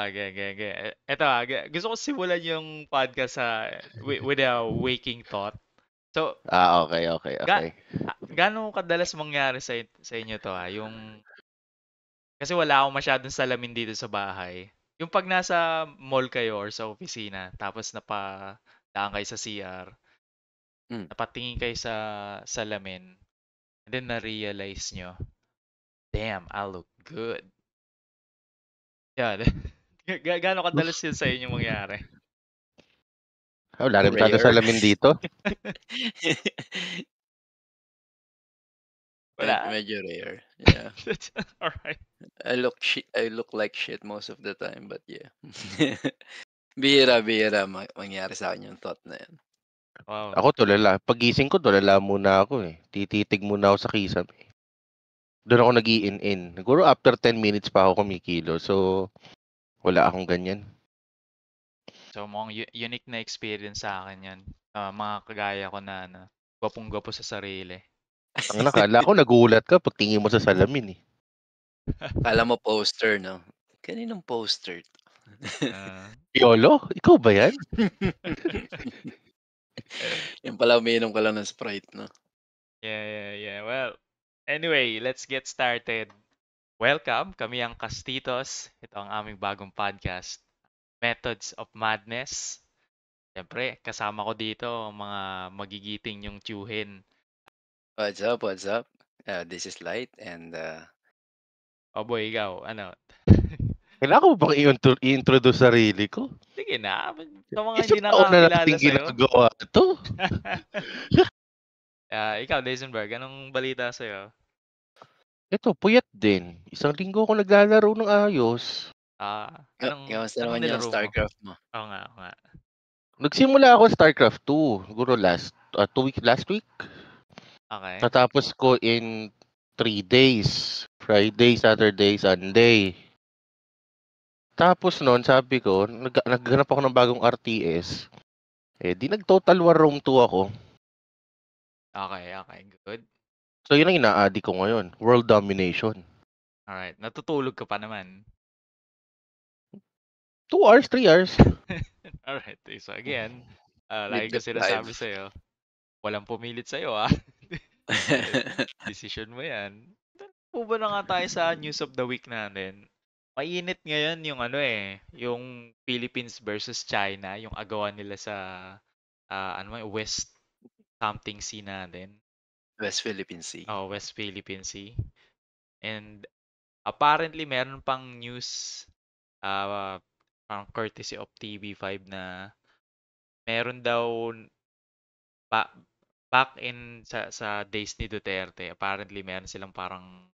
Ge. Eto gusto ko simulan yung podcast with a waking thought. So, Okay, okay, ga okay. gaano kadalas mangyari sa inyo to yung kasi wala akong masyadong salamin dito sa bahay. Yung pag nasa mall kayo or sa opisina, tapos napadaan kayo sa CR, Hmm. napatingin kayo sa salamin, and then na-realize nyo, damn, I look good. Yan. Gaano kadalas yun sa inyo mangyari? Wala rin masyadong Rare. salamin dito. Wala? Medyo rare. Yeah. Alright. I look like shit most of the time, but yeah. Bihira mangyari sa akin yung thought na yan. Wow. Ako tulala. Pagising ko, tulala muna ako eh. Tititig muna ako sa kisame. Doon ako nag-i-in-in. Siguro after 10 minutes pa ako kumikilo. So, wala akong ganyan. So, mukhang unique na experience sa akin yan. Mga kagaya ko na gwapong-gwapo sa sarili. Ang nakala ko, nagulat ka pag tingin mo sa salamin eh. Kala mo poster, no? Kaninong poster? Ah. Yolo? Ikaw ba yan? Yung pala umiinom ka lang ng Sprite, no? Yeah. Well, anyway, let's get started. Welcome, kami ang Kastitos. Ito ang aming bagong podcast, Methods of Madness. Siyempre, kasama ko dito ang mga magigiting yung tiyuhin. What's up? This is Light and Oh boy, ikaw, ano? Kailangan ko bang i-introduce sarili ko? Sige na, sa mga Isang hindi taon na nakakilala natin sa'yo. ginagawa ito. Ikaw, Leisenberg, anong balita sa'yo? Ito, puyat din. Isang linggo ako naglalaro ng ayos. kamusta Anong naman yung nilaro mo? StarCraft mo? Oo nga. Nagsimula ako StarCraft 2. Siguro last week. Okay. Natapos ko in 3 days. Friday, Saturday, Sunday. Tapos noon, sabi ko, naghanap ako ng bagong RTS. Di nag-Total War Rome 2 ako. Okay, good. So yun ang ina-addict ko ngayon. World Domination. Alright, natutulog ka pa naman. 2 hours, 3 hours. Alright, so again, lagi ko Mid-deep sinasabi dive. sa'yo, walang pumilit sa'yo Decision mo yan. Po ba na nga tayo sa news of the week natin? Mainit ngayon yung yung Philippines versus China, yung agawan nila sa West something sea natin. West Philippine Sea. Oh, West Philippine Sea. And apparently meron pang news parang courtesy of TV5 na meron daw back in sa days ni Duterte, apparently meron silang parang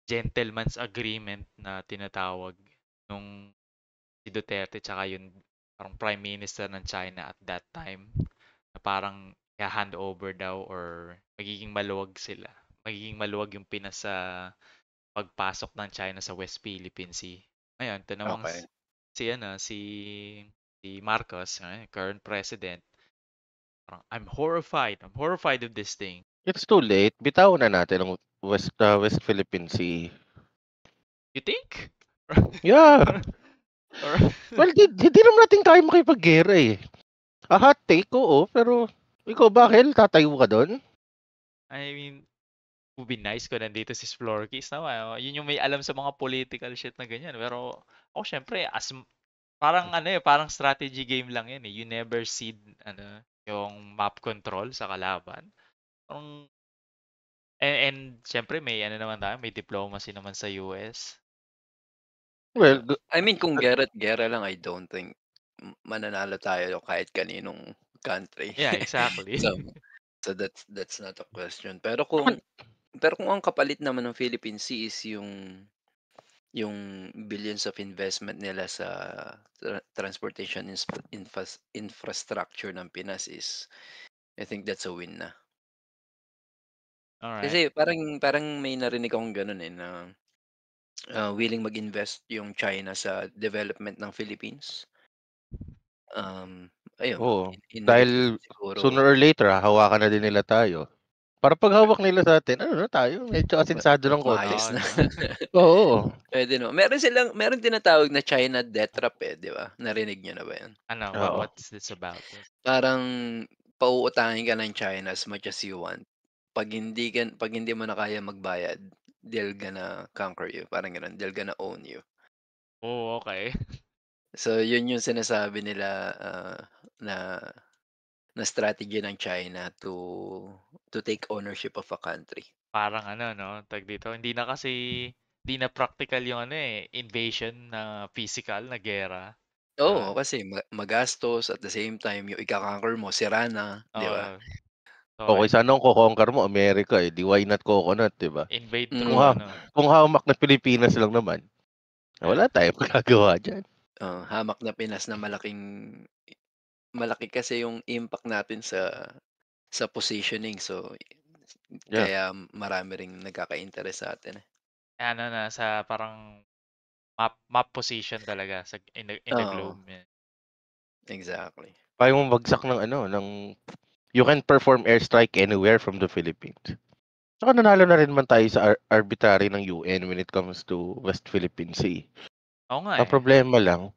gentleman's agreement na tinatawag nung si Duterte tsaka yung parang prime minister ng China at that time na parang i-hand over daw or magiging maluwag sila. Magiging maluwag yung Pinas sa pagpasok ng China sa West Philippine Sea. Ngayon, ito namang Okay. si Marcos, current president, parang I'm horrified of this thing. It's too late. Bitawan na natin ang West Philippine Sea. You think? Yeah. Well, hindi naman natin kaya makipaggera eh. A hot take, oo. Pero, ikaw ba, Kel? Tatayo ka doon? I mean, would be nice kung nandito si Splorkis naman. Yun yung may alam sa mga political shit na ganyan. Pero, syempre, parang strategy game lang yan eh. You never cede, yung map control sa kalaban. And syempre, may may diplomacy naman sa US. Well, I mean, kung gera lang, I don't think mananalo tayo kahit kaninong country. Yeah, exactly. So that's not a question. Pero kung ang kapalit naman ng Philippine Sea is yung billions of investment nila sa transportation infrastructure ng Pinas is, I think that's a win na. Alright. Kasi parang may narinig akong gano'n na willing mag-invest yung China sa development ng Philippines. Ayun, oo. in Dahil return siguro sooner or later, hawakan na din nila tayo. Para pag hawak nila sa atin, ano na tayo, medyo asensado ng konti. Maayos na. Oo. Puwede no. Meron tinatawag na China death trap, eh, 'di ba? Narinig niyo na ba 'yan? Ano, Oo. what's this about? Parang pauutangin ka ng China as much as you want. Pag hindi mo na kaya magbayad, they're gonna conquer you, parang gano'n. They're gonna own you. Oh, okay. So, yun yung sinasabi nila, na na strategy ng China to take ownership of a country. Parang ano 'no, tawag dito, hindi na practical yung ano, invasion na physical na giyera. Oo, Ah, kasi magastos at the same time yung ika-conquer mo sira na, 'di ba? oo. So, Okay, sana kung ko-conquer mo America, eh, 'di why not coconut, 'di ba? invade Kung through Mm, ano, kung hamak na Pilipinas lang naman, eh, wala tayong magagawa diyan. hamak na Pinas na malaki kasi yung impact natin sa positioning. So, Yeah. kaya marami ring nagkaka-interest sa atin, eh. ano na sa parang map position talaga sa in the Oo, globe, eh. exactly. Kaya mong bagsak ng ano, you can perform airstrike anywhere from the Philippines. Saka nanalo na rin man tayo sa arbitrary ng UN when it comes to West Philippine Sea. Oo nga, Ang eh. problema lang,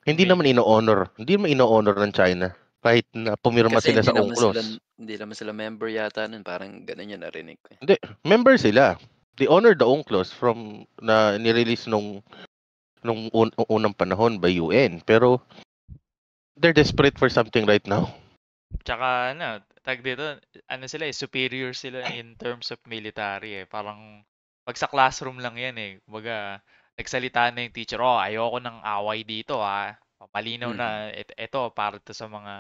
May hindi naman ino-honor ng China kahit na pumirma Kasi sila sa UNCLOS. hindi naman sila member yata nun, parang gano'n yung narinig ko, eh. Hindi, member sila. They honor the UNCLOS from na nirelease nung unang panahon by UN. Pero they're desperate for something right now. tsaka ano, tawag dito, ano sila, superior sila in terms of military, eh. Parang 'pag sa classroom lang 'yan, eh. Kumbaga, nagsalita na yung teacher, "Oh, ayoko ng away dito, ah. Malinaw na Mhm. eto para 'to sa mga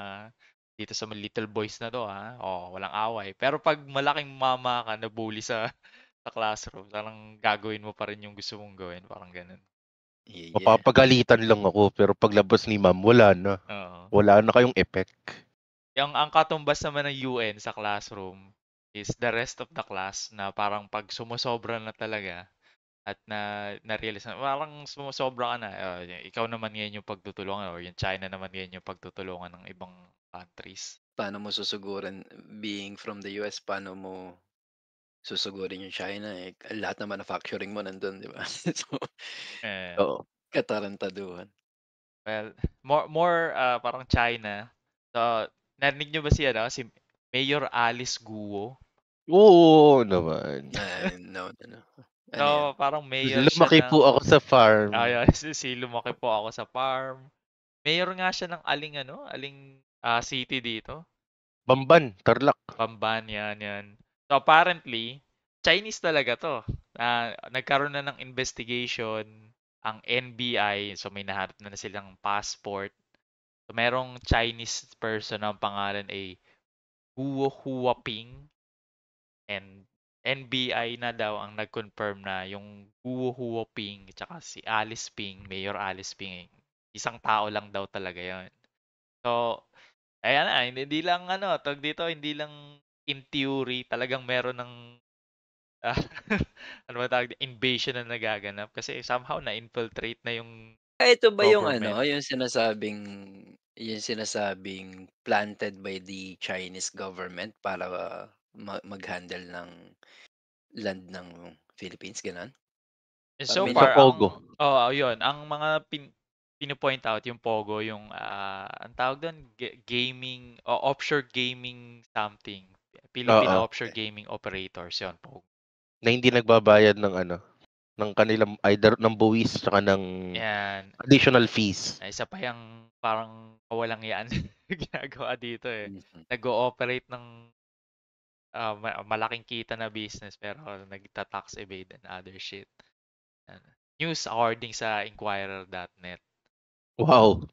dito sa mga little boys na 'to, ah. Oh, walang away." Pero 'pag malaking mama ka, na-bully sa sa classroom, parang gagawin mo pa rin yung gusto mong gawin, parang gano'n. Yeah. Mapapagalitan lang ako pero paglabas ni ma'am, wala na. Oo. Wala na kayong effect. Ang katumbas naman ng UN sa classroom is the rest of the class na parang 'pag sumosobra na talaga at na-realize na parang sumosobra ka na, ikaw naman ngayon yung pagtutulungan or yung China naman ngayon yung pagtutulungan ng ibang countries. Paano mo susugurin being from the US, paano mo susugurin yung China, eh, lahat ng manufacturing mo nandun, 'di ba? So, Eh, Oo. katarantaduhan. well, more parang China. So, narinig niyo ba si ano, si Mayor Alice Guo? Oo naman. No, no, no. Ano 'yan? So, parang mayor siya Lumaki ng po ako sa farm. lumaki po ako sa farm. Mayor nga siya ng aling city dito. Bamban, Tarlac. Bamban, yan. So apparently, Chinese talaga to. Nagkaroon na ng investigation ang NBI. So may nahanap na silang passport. So merong Chinese person ang pangalan ay Huo Huaping. And NBI na daw ang nag-confirm na yung Huo Huaping tsaka si Alice Ping, Mayor Alice Ping, isang tao lang daw talaga yon. So, ayan na, hindi lang ano, tawag dito, hindi lang in theory, talagang meron ng ah, ano ba tawag invasion na nagaganap kasi somehow na-infiltrate na yung Ito ba yung ano, government. yung sinasabing planted by the Chinese government para mag-handle ng land ng Philippines, gano'n? And Parang so may Sa far, Pogo. yun, ang mga pino-point out yung Pogo, yung, ang tawag doon, gaming, o offshore gaming something. Philippine Oo. Offshore Gaming Operators, yun, Pogo. Na hindi nagbabayad ng ano, ng kanilang either ng buwis tsaka ng Yan. additional fees. Isa pa yung parang kawalang yan ginagawa dito eh. Mhm. Nag-ooperate ng malaking kita na business pero nagta-tax evade and other shit. Yan. News according sa Inquirer.net. Wow.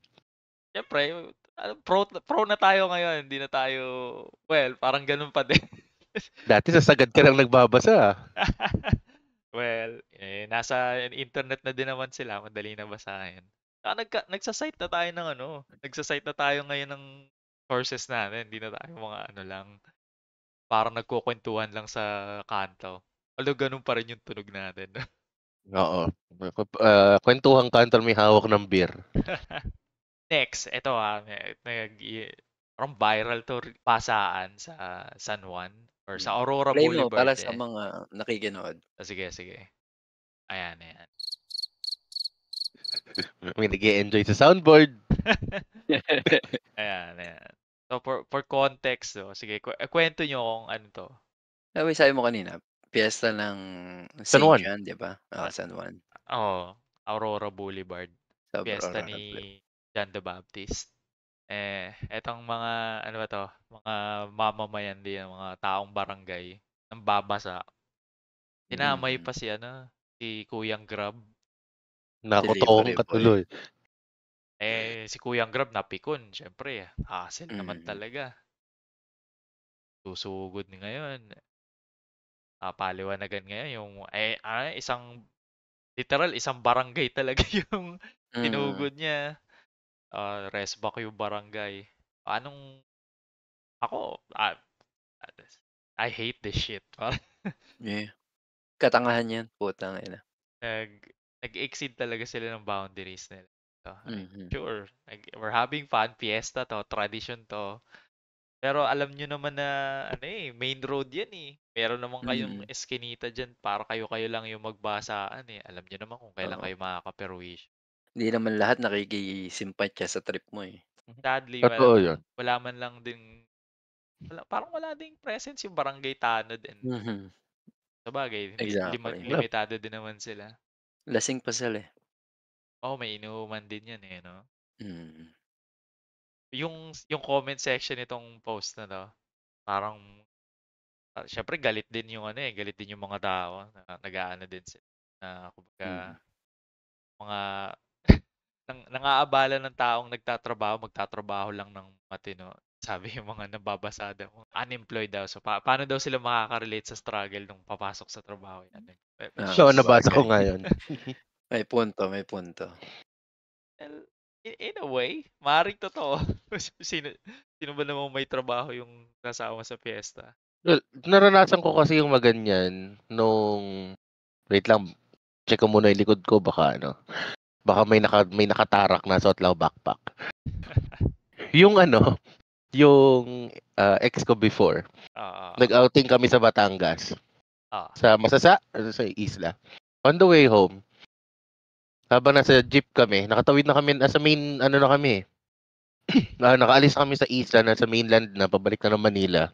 Siyempre, pro na tayo ngayon. Hindi na tayo, well, parang ganun pa din. Dati sa sagad ka lang nagbabasa. Well, nasa internet na din naman sila. Madali na basahin. Nagsasite na tayo ng ano. Nagsasite na tayo ngayon ng sources natin. Hindi na tayo mga ano lang. Parang nagkukwentuhan lang sa kanto. Although ganun pa rin yung tunog natin. Oo. Kwentuhang kantor may hawak ng beer. Next, ito parang viral to pasaan sa San Juan. Or sa Aurora Play mo Boulevard para sa eh. mga nakikinood. Sige, sige. Ayan, ayan. May nag-e-enjoy sa soundboard. Ayan, ayan. So for context, sige, kwento nyo kung ano to. Sabi mo kanina, piyesta ng San St. Juan. John, 'di ba? San Juan. Aurora Boulevard. Sa Fiesta Aurora. ni John the Baptist. Etong mga, ano ba to, mga mamamayan din, mga taong barangay, ng babasa. Dinamay pa si Kuyang Grab. Nakotoong Delivery boy. katuloy. Si Kuyang Grab napikon, syempre, hassle naman talaga. Susugod ni ngayon. Paliwanagan ngayon yung isang barangay talaga yung tinugod niya. Resback yung barangay. Ako, I hate this shit. Yeah. Katangahan yan, putang ina. Nag-exceed talaga sila ng boundaries nila. So, sure, we're having fun, fiesta to, tradition to. Pero alam nyo naman na main road yan eh. Meron naman kayong eskinita dyan para kayo lang yung magbasaan eh. Alam nyo naman kung kailan kayo makakaperwish. Hindi naman lahat nakikisimpatya sa trip mo eh. Sadly, Totoo yun. wala man lang din, parang wala ding presence yung barangay tanod. Sabagay, Exactly. limitado din naman sila. Lasing pa sila eh. May inuman din yan eh, no? Yung comment section nitong post na to, parang syempre galit din yung mga tao na nag-aano din sila na kumbaga mga nangaabala ng taong magtatrabaho lang ng matino. Sabi yung mga nababasada mo, unemployed daw. So paano daw sila makaka-relate sa struggle nung papasok sa trabaho? So, nabasa ko ngayon. May punto. Well, in a way, maaaring totoo. Sino ba namang may trabaho yung kasama sa fiesta? Well, naranasan ko kasi yung maganyan nung, wait lang, check ko muna yung likod ko, baka may nakatarak na suot lang backpack. yung ex ko before, nag-outing kami sa Batangas. Sa isla. On the way home, habang nasa jeep kami, nakatawid na kami, nasa main, na kami. Nakaalis kami sa isla, nasa mainland na, pabalik na ng Manila.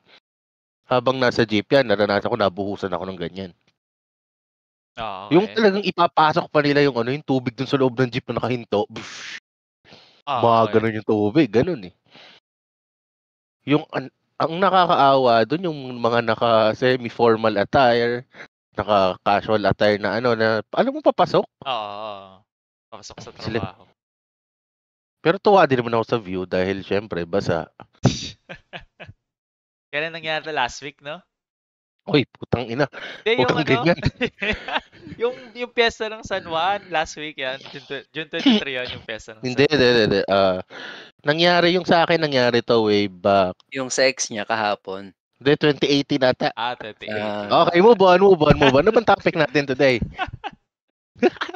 Habang nasa jeep yan, naranasan ko, nabuhusan ako ng ganyan. Okay. Yung talagang ipapasok pa nila yung tubig dun sa loob ng jeep na nakahinto. Ganun yung tubig, ganun eh. Yung, ang nakakaawa dun, yung mga naka-semi-formal attire, naka-casual attire na alam mo papasok? Papasok sa trabaho. Pero tuwa din naman ako sa view dahil syempre, basa. Kailan nangyari last week, no? Uy, putang ina. Yung ganyan. yung piyesta ng San Juan last week yan. June 23 yan yung piyesta ng San Juan. Hindi. Nangyari yung sa akin, nangyari to way back. Yung sa ex niya kahapon. Hindi, 2018 ata. 2018. Okay, move on. Ano bang topic natin today?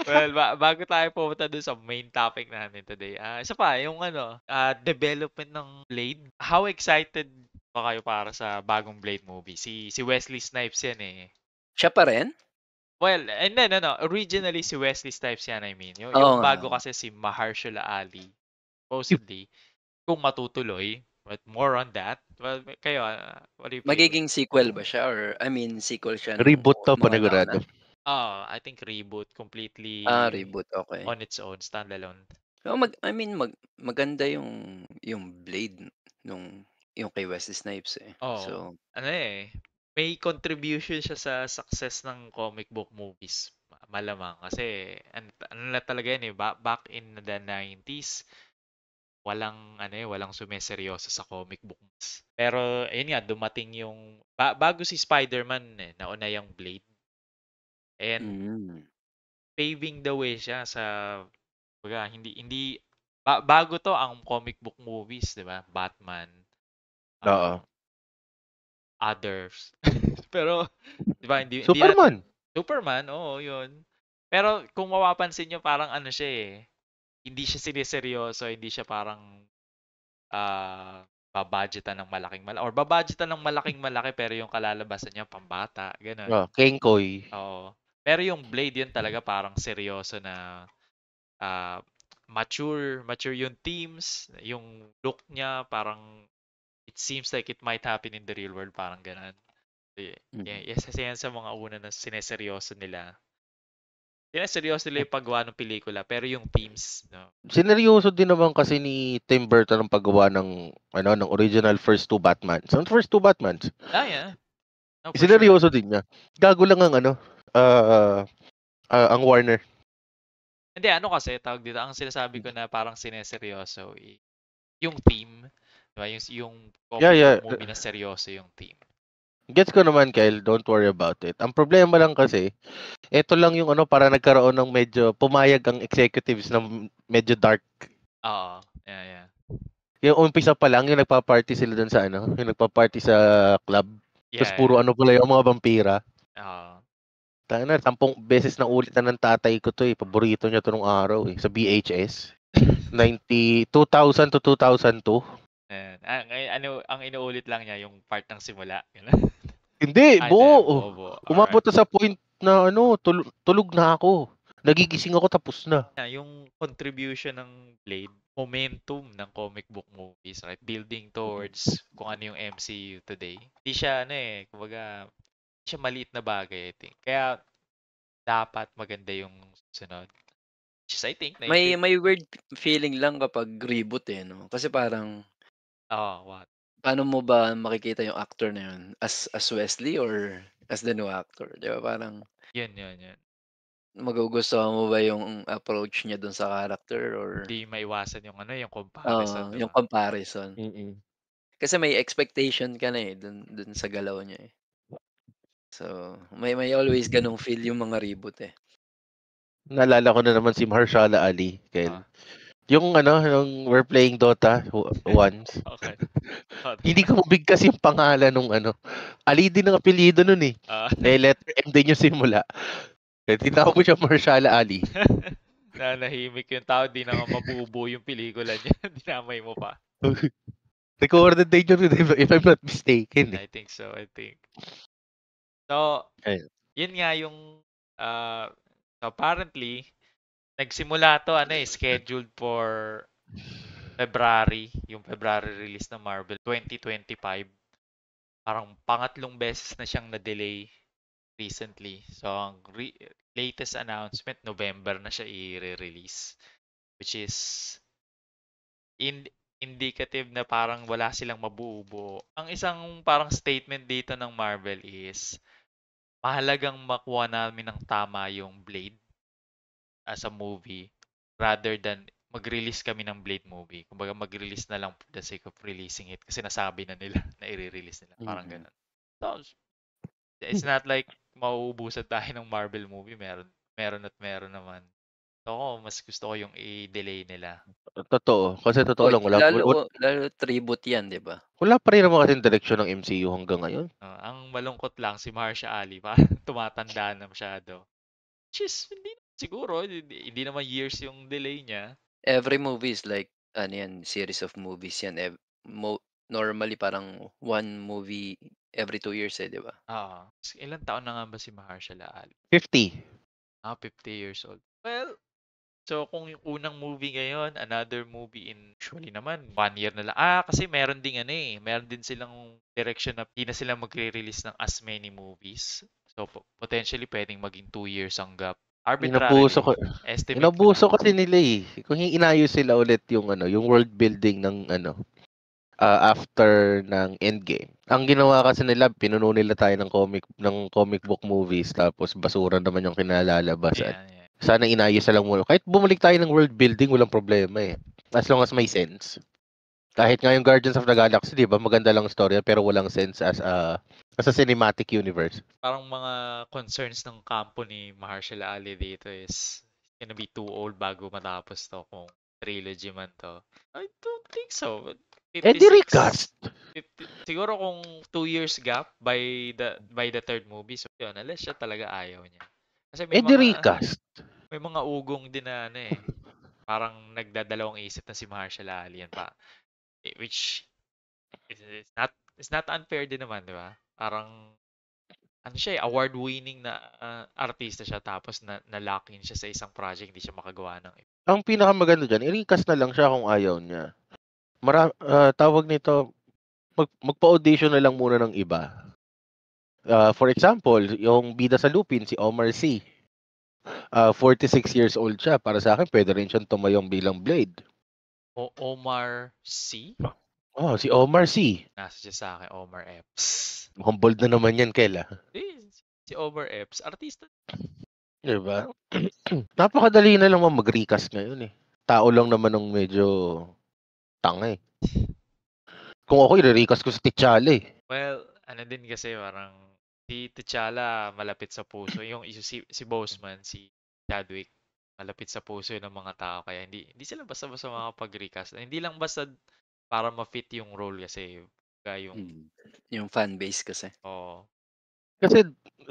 Well, bago tayo pumunta dun sa main topic natin today, isa pa, yung development ng Blade. How excited pa kayo para sa bagong Blade movie? Si Wesley Snipes yan eh. Siya pa rin? Well, no. Originally, si Wesley Snipes yan, I mean. Yung bago kasi si Mahershala Ali. Supposedly, kung matutuloy, but more on that. Well, kayo, what do you feel? Magiging sequel ba siya? Or, sequel siya. Reboot to, panigurado. I think reboot completely. Reboot, okay. On its own, standalone. So, maganda yung Blade yung kay Wesley Snipes eh. So, may contribution siya sa success ng comic book movies. Malamang kasi talaga yan eh, back in the 90s, walang sumeseryoso sa comic books. Pero ayun nga, dumating yung bago si Spider-Man nauna yung Blade. And paving the way siya sa hindi bago to ang comic book movies, 'di ba? Batman. Others. Pero 'di ba hindi Superman, oo, 'yun. Pero kung mapapansin niyo, parang siya eh. Hindi siya seryoso, hindi siya parang babudgetan ng malaking malaki or babudgetan ng malaking malaki pero yung kalalabasan niya pambata, ganun. Kenkoy. Oo. Pero yung Blade yun talaga parang seryoso na mature yung themes, yung look niya parang it seems like it might happen in the real world, parang ganun. Isa yan sa mga una na sineseryoso nila. Sineseryoso nila yung paggawa ng pelikula, pero yung themes, no? Sineryoso din naman kasi ni Tim Burton ang paggawa ng ng original first two Batmans. Ang first two Batmans. Yeah. No, for Sineryoso sure. din niya. Gago lang ang ang Warner. Hindi, kasi, tawag dito, ang sinasabi ko na parang sineseryoso, yung theme, diba? Yung comic book movie na seryoso yung theme. Gets ko naman, Kyle. Don't worry about it. Ang problema lang kasi, ito lang yung para nagkaroon ng medyo pumayag ang executives ng medyo dark. Oo. Yeah. Yung umpisa pa lang, yung nagpa-party sila dun sa yung nagpa-party sa club. Tapos puro pala yung mga vampira. Oo. Tayo na, 10 beses na ulitan ng tatay ko to Paborito niya to nung araw sa VHS. 2000 to 2002. Ang inuulit lang niya yung part ng simula. Hindi, buo. Buo. Umabot na sa point na tulog na ako. Nagigising ako tapos na. Yung contribution ng Blade, momentum ng comic book movies, right? Building towards kung ano yung MCU today. Hindi siya kumbaga, siya maliit na bagay, I think. Kaya dapat maganda yung sunod. Which is, I think, may weird feeling lang kapag reboot no? Kasi parang what? Paano mo ba makikita yung actor na yun? As Wesley or as the new actor? Di ba parang Yun. magugustuhan mo ba yung approach niya dun sa character or Hindi maiwasan yung yung comparison, yung diba? comparison. Kasi may expectation ka na dun sa galaw niya So, may always ganong feel yung mga reboot Naalala ko na naman si Mahershala Ali, Kyle. Yung we're playing Dota once. Okay. Hindi ko mabigkas yung pangalan nung Ali din ang apelyido nun letter M din yung simula. Tinawag ko siya Mahershala Ali. Nanahimik yung tao, di na nga mabubuo yung pelikula niya. Dinamay mo pa. Recorded date yun, if I'm not mistaken. I think so. So, yun nga yung apparently, nagsimula to, scheduled for February, yung February release ng Marvel 2025. Parang pangatlong beses na siyang na-delay recently. So, ang latest announcement, November na siya i-release. Which is indicative na parang wala silang mabubuo. Ang isang parang statement dito ng Marvel is, mahalagang makuha namin ng tama yung Blade as a movie rather than mag-release kami ng Blade movie. Kumbaga mag-release na lang for the sake of releasing it kasi nasabi na nila na i-release nila. Parang ganun. So, it's not like mauubusan tayo ng Marvel movie. Meron naman. So, mas gusto ko yung i-delay nila. Totoo. Kasi totoo lang. Lalo tribute yan, di ba? Wala pa rin naman kasi direksyon ng MCU hanggang ngayon. Ang malungkot lang, si Mahershala Ali, parang tumatanda na masyado. Which is, hindi siguro, hindi naman years yung delay niya. Every movie is like, series of movies yan. Normally, parang one movie every 2 years di ba? Ilan taon na nga ba si Mahershala Ali? 50. 50 years old. Well, so kung yung unang movie ngayon, another movie usually naman, 1 year na lang. Kasi meron din meron din silang direction na hindi na sila magre-release ng as many movies. So, potentially pwedeng maging 2 years ang gap. Arbitrary. Inabuso kasi nila Kung inayos sila ulit yung yung world building ng after ng Endgame. Ang ginawa kasi nila, pinuno nila tayo ng comic book movies tapos basura naman yung kinalalabasan. Sana inayos na lang muna. Kahit bumalik tayo ng world building, walang problema As long as may sense. Kahit nga yung Guardians of the Galaxy, di ba? Maganda lang story pero walang sense as a cinematic universe. Parang mga concerns ng kampo ni Mahershala Ali dito is gonna be too old bago matapos to kung trilogy man to. I don't think so. 56, siguro kung 2 years gap by the third movie, so yun, unless siya talaga ayaw niya. Kasi may mga ugong din na parang nagdadalawang isip na si Mahershala Ali yan pa. Which It's not unfair din naman, di ba? Parang, ano siya award-winning na artista siya tapos na-lock in siya sa isang project, hindi siya makagawa ng iba. Ang pinakamaganda dyan, i-recast na lang siya kung ayaw niya. Tawag nito, magpa-audition na lang muna ng iba. For example, yung bida sa Lupin, si Omar Sy. 46 years old siya. Para sa akin, pwede rin siyang tumayong bilang Blade. Omar Sy? Oh, si Omar Sy. Nasa siya sa akin, Omar Epps. Mukhang bold na naman yan, Kela. Si Omar Epps, artista. Diba? Napakadali na lang mag-recast ngayon eh. Tao lang naman ng medyo tanga eh. Kung ako, i-recast ko si T'Challa eh. Well, ano din kasi parang si T'Challa malapit sa puso. Yung si Boseman, si Chadwick, malapit sa puso ng mga tao. Kaya hindi sila basta-basta makapag-recast. Hindi lang basta para ma-fit yung role kasi yung fan base kasi. Oo. Kasi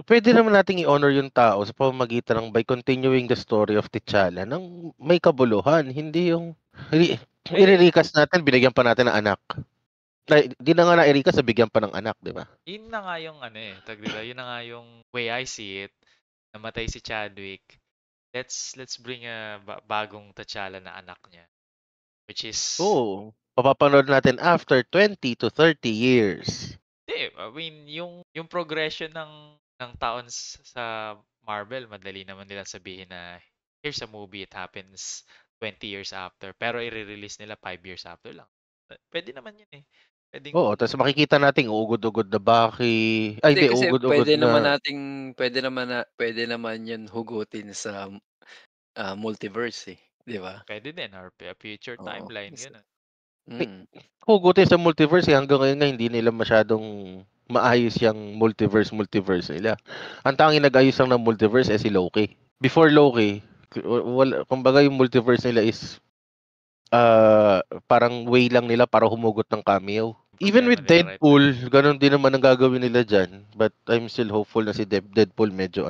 pwede naman nating i-honor yung tao sa pamamagitan ng by continuing the story of T'Challa nang may kabuluhan. Hindi yung i-recast natin, binigyan pa natin ng anak. Di na nga na-recast, bigyan pa ng anak, di ba? Yun na nga yung yun na nga yung way I see it. Namatay si Chadwick. Let's bring a bagong T'Challa na anak niya. Which is... Oo. Papapanood natin after 20 to 30 years. I mean, yung progression ng taon sa Marvel, madali naman nila sabihin na here's a movie, it happens 20 years after. Pero i-release nila 5 years after lang. Pwede naman yun eh. Oo, tapos makikita nating ugod-ugod na Bucky. Ay, hindi, kasi ugod-ugod na... pwede naman yun hugutin sa multiverse eh. Di ba? Pwede din, or future timeline, gano'n. Hugutin sa multiverse hanggang ngayon nga hindi nila masyadong maayos yung multiverse nila. Ang tanging nag-ayos lang ng multiverse si Loki. Before Loki, kumbaga yung multiverse nila is parang way lang nila para humugot ng cameo. Even with Deadpool, ganun din naman ang gagawin nila dyan. But I'm still hopeful na si Deadpool medyo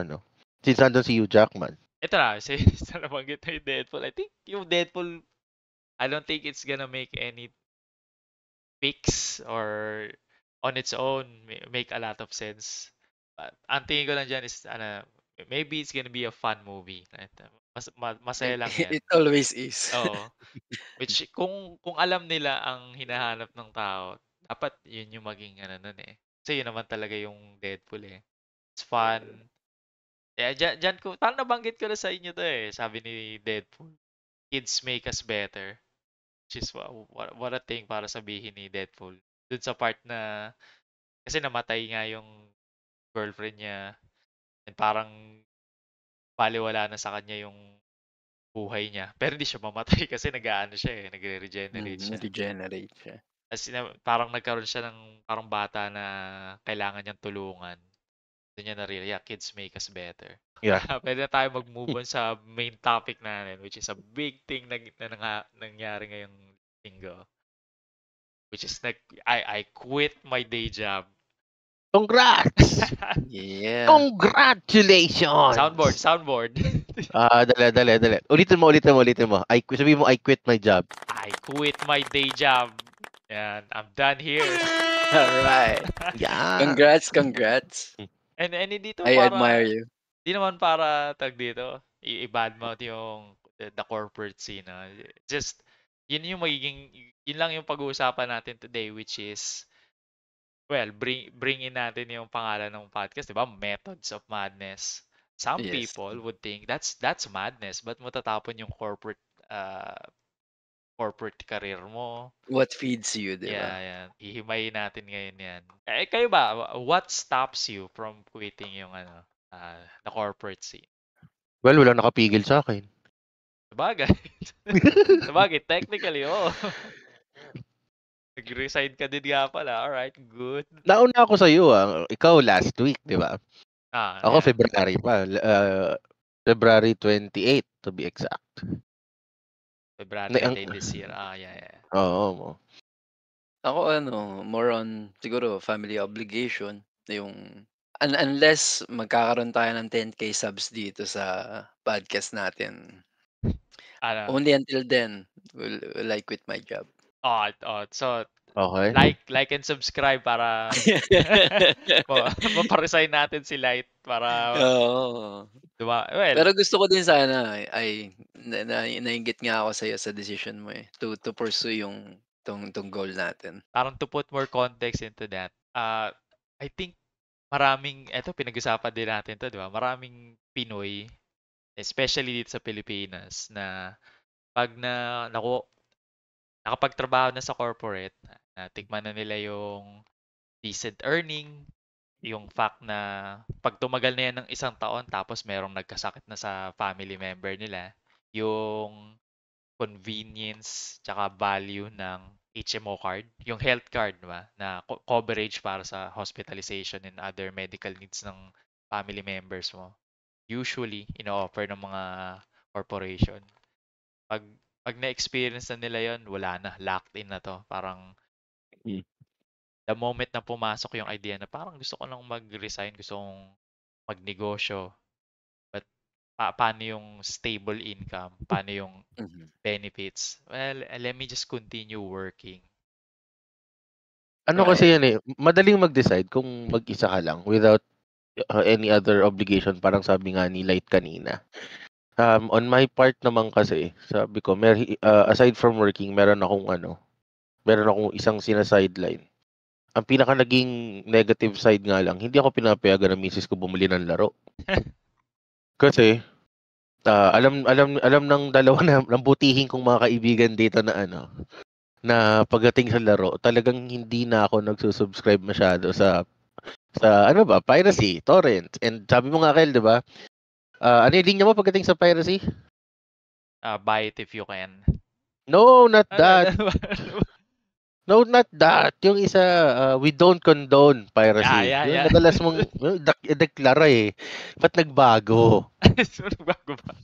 since nandun si Hugh Jackman. Ito na, sa nabanggit na yung Deadpool. I think yung Deadpool, I don't think it's gonna make any fix or on its own make a lot of sense. But ang tingin ko lang dyan is, maybe it's gonna be a fun movie. Masaya lang yan. It always is. Oo. Which, kung alam nila ang hinahanap ng tao, dapat yun yung maging nun eh. Kasi yun naman talaga yung Deadpool eh. It's fun. Dyan ko, parang nabanggit ko na sa inyo to eh. Sabi ni Deadpool, kids make us better. Which is what a thing para sabihin ni Deadpool. Dun sa part na, kasi namatay nga yung girlfriend niya. And parang baliwala na sa kanya yung buhay niya. Pero hindi siya mamatay kasi nag-aano siya eh. Nagre-regenerate siya. Regenerate siya. As parang nagkaroon siya ng parang bata na kailangan niyang tulungan. Doon niya na-realize, kids make us better. Yeah. Pwede na tayo mag-move on sa main topic natin, which is a big thing na nangyari ngayong linggo. Which is, I quit my day job. Congrats! Yeah. Congratulations! Soundboard. Dali. Ulitin mo. Sabihin mo, I quit my job. I quit my day job. And I'm done here. Alright. Yeah. Congrats. And dito I admire you. Di naman para dito, i-badmouth yung the corporate scene. Just, yun lang yung pag-uusapan natin today, which is, well, bring in natin yung pangalan ng podcast, di ba? Methods of Madness. Some people would think that's madness, but matatapon yung corporate career mo. What feeds you, di ba? Yeah. Hihimayin natin ngayon yan. Kayo ba, what stops you from quitting yung the corporate scene? Well, wala nakapigil sa akin. Sabagay, technically, oo. Nag-resign ka din nga pala. Alright, good. Nauna ako sa iyo. Ikaw last week, di ba? Ako February pa. February 28 to be exact. February this year. Yeah. Oo. Ako more on siguro family obligation. Yung unless magkakaroon tayo ng 10K subs dito sa podcast natin. Only until then will I quit my job. So Okay. Like and subscribe para maparesign natin si Light para Oo. well, Pero gusto ko din sana ay nainggit nga ako sa'yo sa decision mo to pursue yung tong goal natin. parang to put more context into that. I think eto pinag-usapan din natin to, di ba? Maraming Pinoy, especially dito sa Pilipinas, na pag nakapagtrabaho na sa corporate, tikman na nila yung decent earning, yung fact na pag tumagal na yan ng 1 taon tapos merong nagkasakit na sa family member nila, yung convenience tsaka value ng HMO card, yung health card, ba, na coverage para sa hospitalization and other medical needs ng family members mo. Usually, ino-offer ng mga corporation. Pag na-experience na nila yon, wala na, locked in na to. Parang the moment na pumasok yung idea na parang gusto ko lang mag-resign, gusto kong magnegosyo, but paano yung stable income? Paano yung benefits? Well, let me just continue working. Ano kasi yan eh, madaling mag-decide kung mag-isa ka lang without any other obligation, parang sabi nga ni Light kanina. On my part naman kasi, sabi ko, aside from working, meron akong isang sina-sideline. Ang pinaka naging negative side nga lang, hindi ako pinapayagan ng misis ko bumili ng laro. Kasi alam ng dalawa ng butihin kong mga kaibigan dito na pagdating sa laro, talagang hindi na ako nagsusubscribe masyado sa piracy, torrent. And sabi mo nga, Kel, 'di ba? Ano yung linya mo pagdating sa piracy? Buy it if you can. No, not that. No, not that. Yung isa, we don't condone piracy. Yeah. Yung madalas mong deklara eh. Ba't nagbago? Nagbago ba?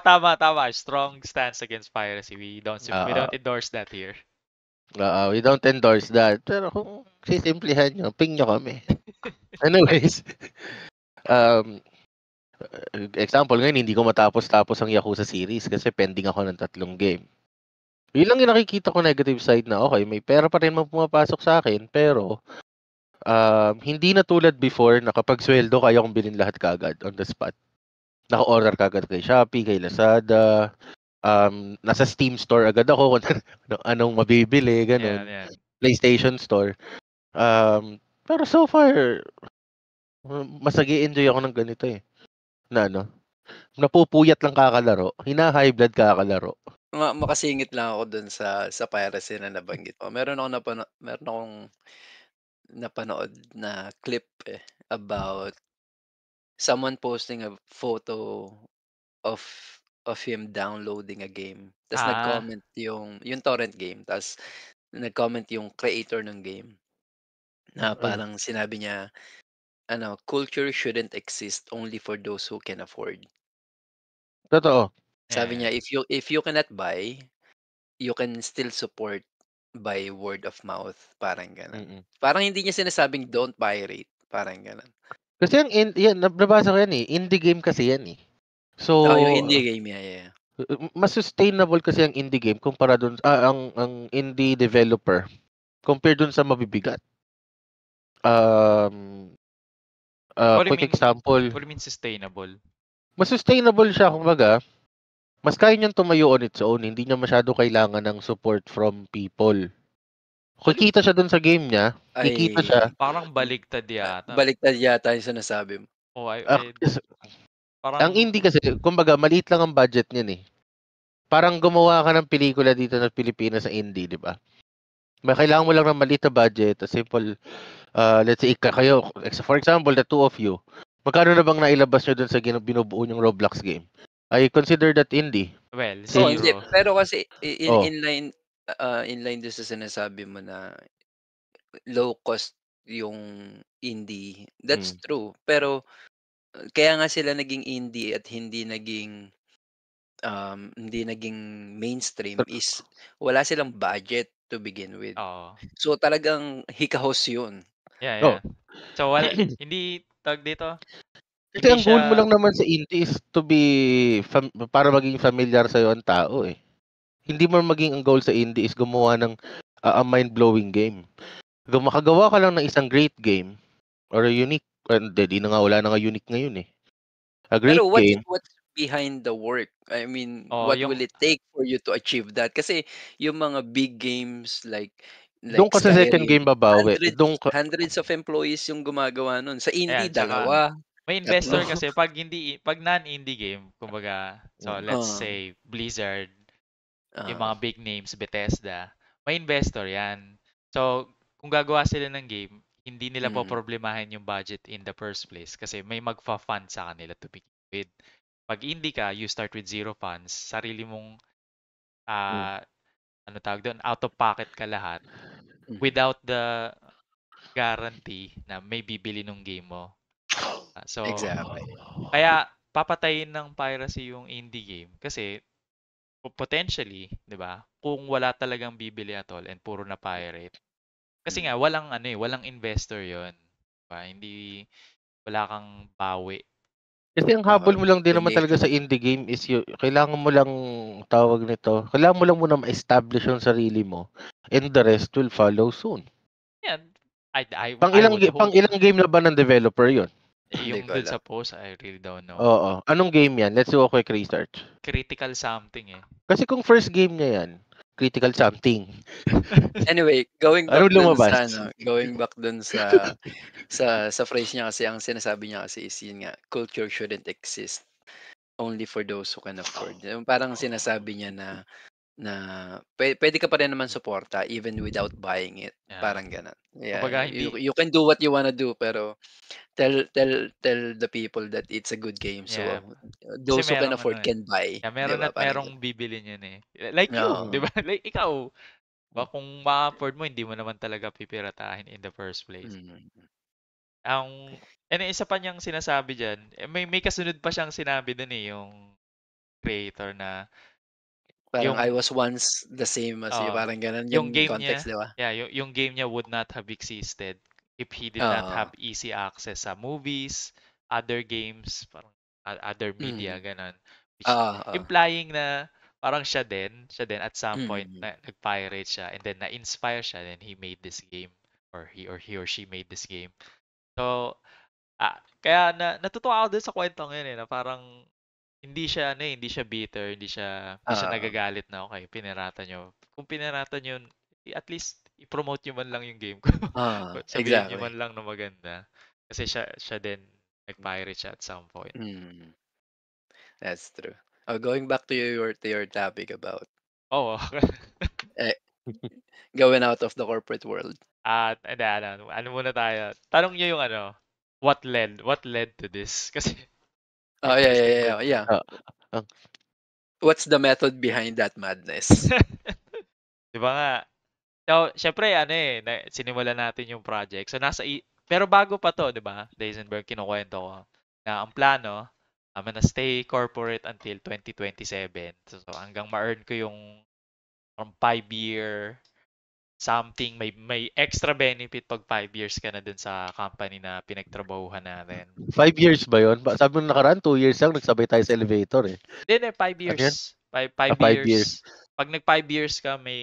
Tama. Strong stance against piracy. We don't endorse that here. We don't endorse that. Pero kung sisimplihan nyo, ping nyo kami. Anyways, example ngayon, hindi ko matapos ang Yakuza series kasi pending ako ng 3 game. Yun lang yung nakikita ko negative side na okay, may pera pa rin pumapasok sa akin, pero hindi na tulad before na kapag sweldo, kaya kong bilhin lahat kagad on the spot. Naka-order kagad kay Shopee, kay Lazada, nasa Steam store agad ako kung anong mabibili, ganun. Yeah. PlayStation Store. Pero so far, mas nag-i-enjoy ako ng ganito eh. Napupuyat lang kakalaro, hina-high blood kakalaro. Makasingit lang ako dun sa piracy na nabanggit mo. Meron akong napanood na clip about someone posting a photo of him downloading a game. Tapos nag-comment yung torrent game. Tapos nag-comment yung creator ng game. Na parang sinabi niya, culture shouldn't exist only for those who can afford. Totoo. Sabi niya, if you cannot buy, you can still support by word of mouth, parang gano'n. Parang hindi niya sinasabing don't pirate, parang gano'n. Kasi yan nabasa ko yan eh, indie game kasi yan eh. So, yung indie game, yeah. Mas sustainable kasi ang indie game kumpara dun ang indie developer compare dun sa mabibigat. Quick example. What do you mean sustainable? Mas sustainable siya kumbaga. Mas kaya niyang tumayo on its own. Hindi niya masyado kailangan ng support from people. Kikita siya dun sa game niya. Kikita siya. Parang baligtad yata. Baligtad yata yung sinasabi mo. Ang indie kasi, kumbaga, maliit lang ang budget niyan eh. Parang gumawa ka ng pelikula dito sa Pilipinas sa indie, di ba? Kailangan mo lang ng maliit na budget, a simple, let's say, kayo, for example, the two of you, magkano na bang nailabas nyo dun sa binubuo yung Roblox game? I consider that indie. Well, hindi. Pero kasi inline doon sa sinasabi mo na low cost yung indie. That's true. Pero kaya nga sila naging indie at hindi naging mainstream is wala silang budget to begin with. So talagang hikahos yun. Yeah. So hindi tag dito. Kasi ang goal mo lang naman sa indie is to be para maging familiar sa'yo ang tao eh. Hindi mo maging ang goal sa indie is gumawa ng mind-blowing game. Kung makagawa ka lang ng isang great game or a unique, di na nga, wala na nga unique ngayon eh. A great Pero game. what's behind the work? I mean, Oh, what yung will it take for you to achieve that? Kasi yung mga big games Doon like ka sa second game Skyrim, babawi. hundreds of employees yung gumagawa nun. Sa indie, ayan, tsaka dalawa, may tatlo. investor kasi pag non-indie game, kumbaga, so let's Oo. say Blizzard, yung Oo. mga big names, Bethesda, may investor yan. So, kung gagawa sila ng game, hindi nila poproblemahin yung budget in the first place kasi may magfa-fund sa kanila to begin with. Pag indie ka, you start with zero funds, sarili mong ano tawag doon, out of pocket ka lahat without the guarantee na may bibili nung game mo. So, Exactly. kaya papatayin ng piracy yung indie game kasi potentially, 'di ba? Kung wala talagang bibili at all and puro na pirate. Kasi nga walang investor 'yon. Diba? Hindi wala kang bawi. Kasi ang habol mo lang din naman talaga sa indie game is kailangan mo lang tawag nito. Kailangan mo lang muna ma-establish yung sarili mo and the rest will follow soon. Yeah, Pang I would hope. ilang game na ba ng developer 'yon? Yung dun sa post, I really don't know. Oo. Anong game yan? Let's do a quick research. Critical something eh. Kasi kung first game niya yan, critical something. Anyway, going back Anong dun lumabas? sa phrase niya kasi, ang sinasabi niya kasi is yun nga, culture shouldn't exist only for those who can afford. Yung parang sinasabi niya na pwede ka pa rin naman suporta even without buying it. Yeah. Parang ganun. Yeah, Kumbaga, you can do what you wanna do, pero tell the people that it's a good game. So yeah. those who can merong afford can buy. Yeah, meron Diba? at merong bibili niyan eh. Like you, Oo. 'di ba? Like ikaw, ba kung ma-afford mo, hindi mo naman talaga pipiratahin in the first place. Ang isa pa niyang sinasabi diyan, may kasunod pa siyang sinabi dun eh, yung creator na Parang I was once the same as you, parang ganun yung game context, niya, di ba? yeah, yung game niya would not have existed if he did not have easy access sa movies, other games, parang other media, ganun. Which implying na parang siya din at some point na nag-pirate siya and then na-inspire siya, then he made this game or he or she made this game. So, kaya natutuwa ako dun sa kwentong yun eh, na parang hindi siya bitter, hindi siya nagagalit na okay, pinirata nyo. Kung pinirata nyo, at least i-promote nyo man lang yung game ko. Sabihin nyo man lang na maganda. Kasi siya din nag-pirate siya at some point. That's true. Going back to your topic about going out of the corporate world. Ano muna tayo? Tanong nyo yung what led to this? Kasi yeah. What's the method behind that madness? Di ba nga? So, syempre, sinimulan natin yung project. So, pero bago pa to, di ba? Deisenberg, kinukwento ko na ang plano, I'm gonna stay corporate until 2027. So hanggang ma-earn ko yung 5-year something, may extra benefit pag 5 years ka na dun sa company na pinagtrabahuhan natin. 5 years ba yun? Sabi mo nakaraan, 2 years lang, nagsabay tayo sa elevator eh. Hindi, 5 years. 5 years. Pag nag 5 years ka, may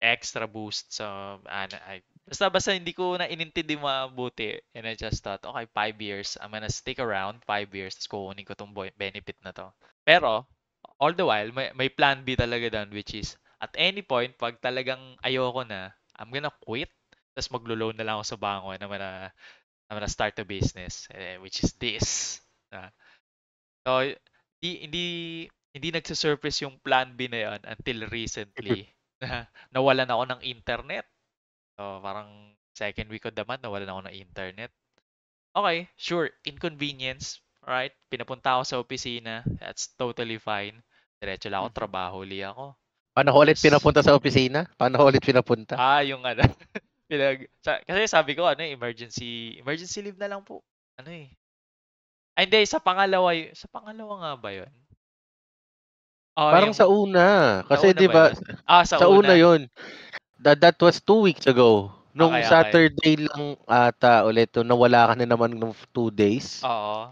extra boost. So, basta hindi ko na inintindi mabuti. And I just thought, okay, 5 years. I'm gonna stick around 5 years. Tapos kukunin ko tong benefit na to. Pero, all the while, may plan B talaga doon, which is, at any point, pag talagang ayoko na, I'm gonna quit. Tapos maglo-loan na lang ako sa bangko and I'm gonna start a business, which is this. So, hindi nagsusurface yung plan B na yun until recently. Nawalan ako ng internet. So, parang second week of the month, nawalan ako ng internet. Okay, sure, inconvenience, right? Pinapunta ako sa opisina, that's totally fine. Diretso lang ako, trabaho uli ako. Paano ko ulit pinapunta sa opisina? Yung kasi sabi ko, emergency leave na lang po. Hindi, sa pangalawa nga ba yun? Parang sa una. Kasi di ba, sa una yun. That was 2 weeks ago. Nung Okay. Saturday lang ata ulit to, nawala ka na naman ng 2 days. Oo.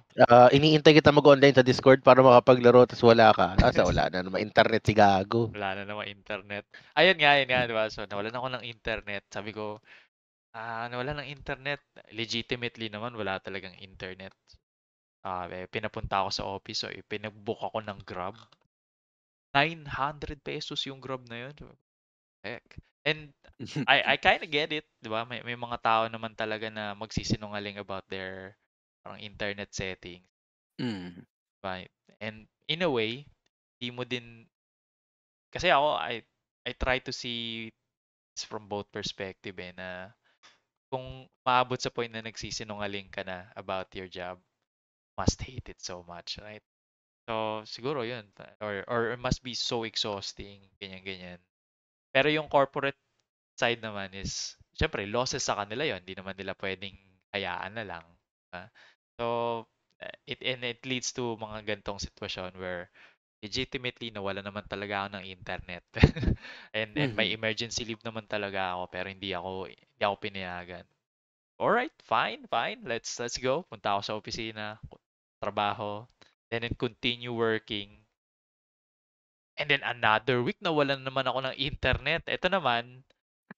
Iniintay kita mag-online sa Discord para makapaglaro tapos wala ka. Wala na naman internet si gago. Wala na naman internet. Ayun nga, di ba? So, nawalan ako ng internet. Sabi ko, nawalan ng internet. Legitimately naman, wala talagang internet. Pinapunta ako sa office, so pinag-book ako ng Grab. 900 pesos yung Grab na yun. Heck. And I kind of get it, 'di ba? May mga tao naman talaga na magsisinungaling about their parang internet settings, Mm. right? And in a way, di mo din kasi ako I try to see this from both perspective na kung maabot sa point na nagsisinungaling ka na about your job, must hate it so much, right? So siguro 'yun or it must be so exhausting, ganyan. Pero yung corporate side naman is, syempre, losses sa kanila yon. Hindi naman nila pwedeng hayaan na lang. ah. So, it leads to mga gantong sitwasyon where legitimately nawala naman talaga ako ng internet. And may Mhm. emergency leave naman talaga ako pero hindi ako pinayagan. Alright, fine. Let's go. Punta ako sa opisina, trabaho, then continue working. And then another week nawalan naman ako ng internet. Ito naman,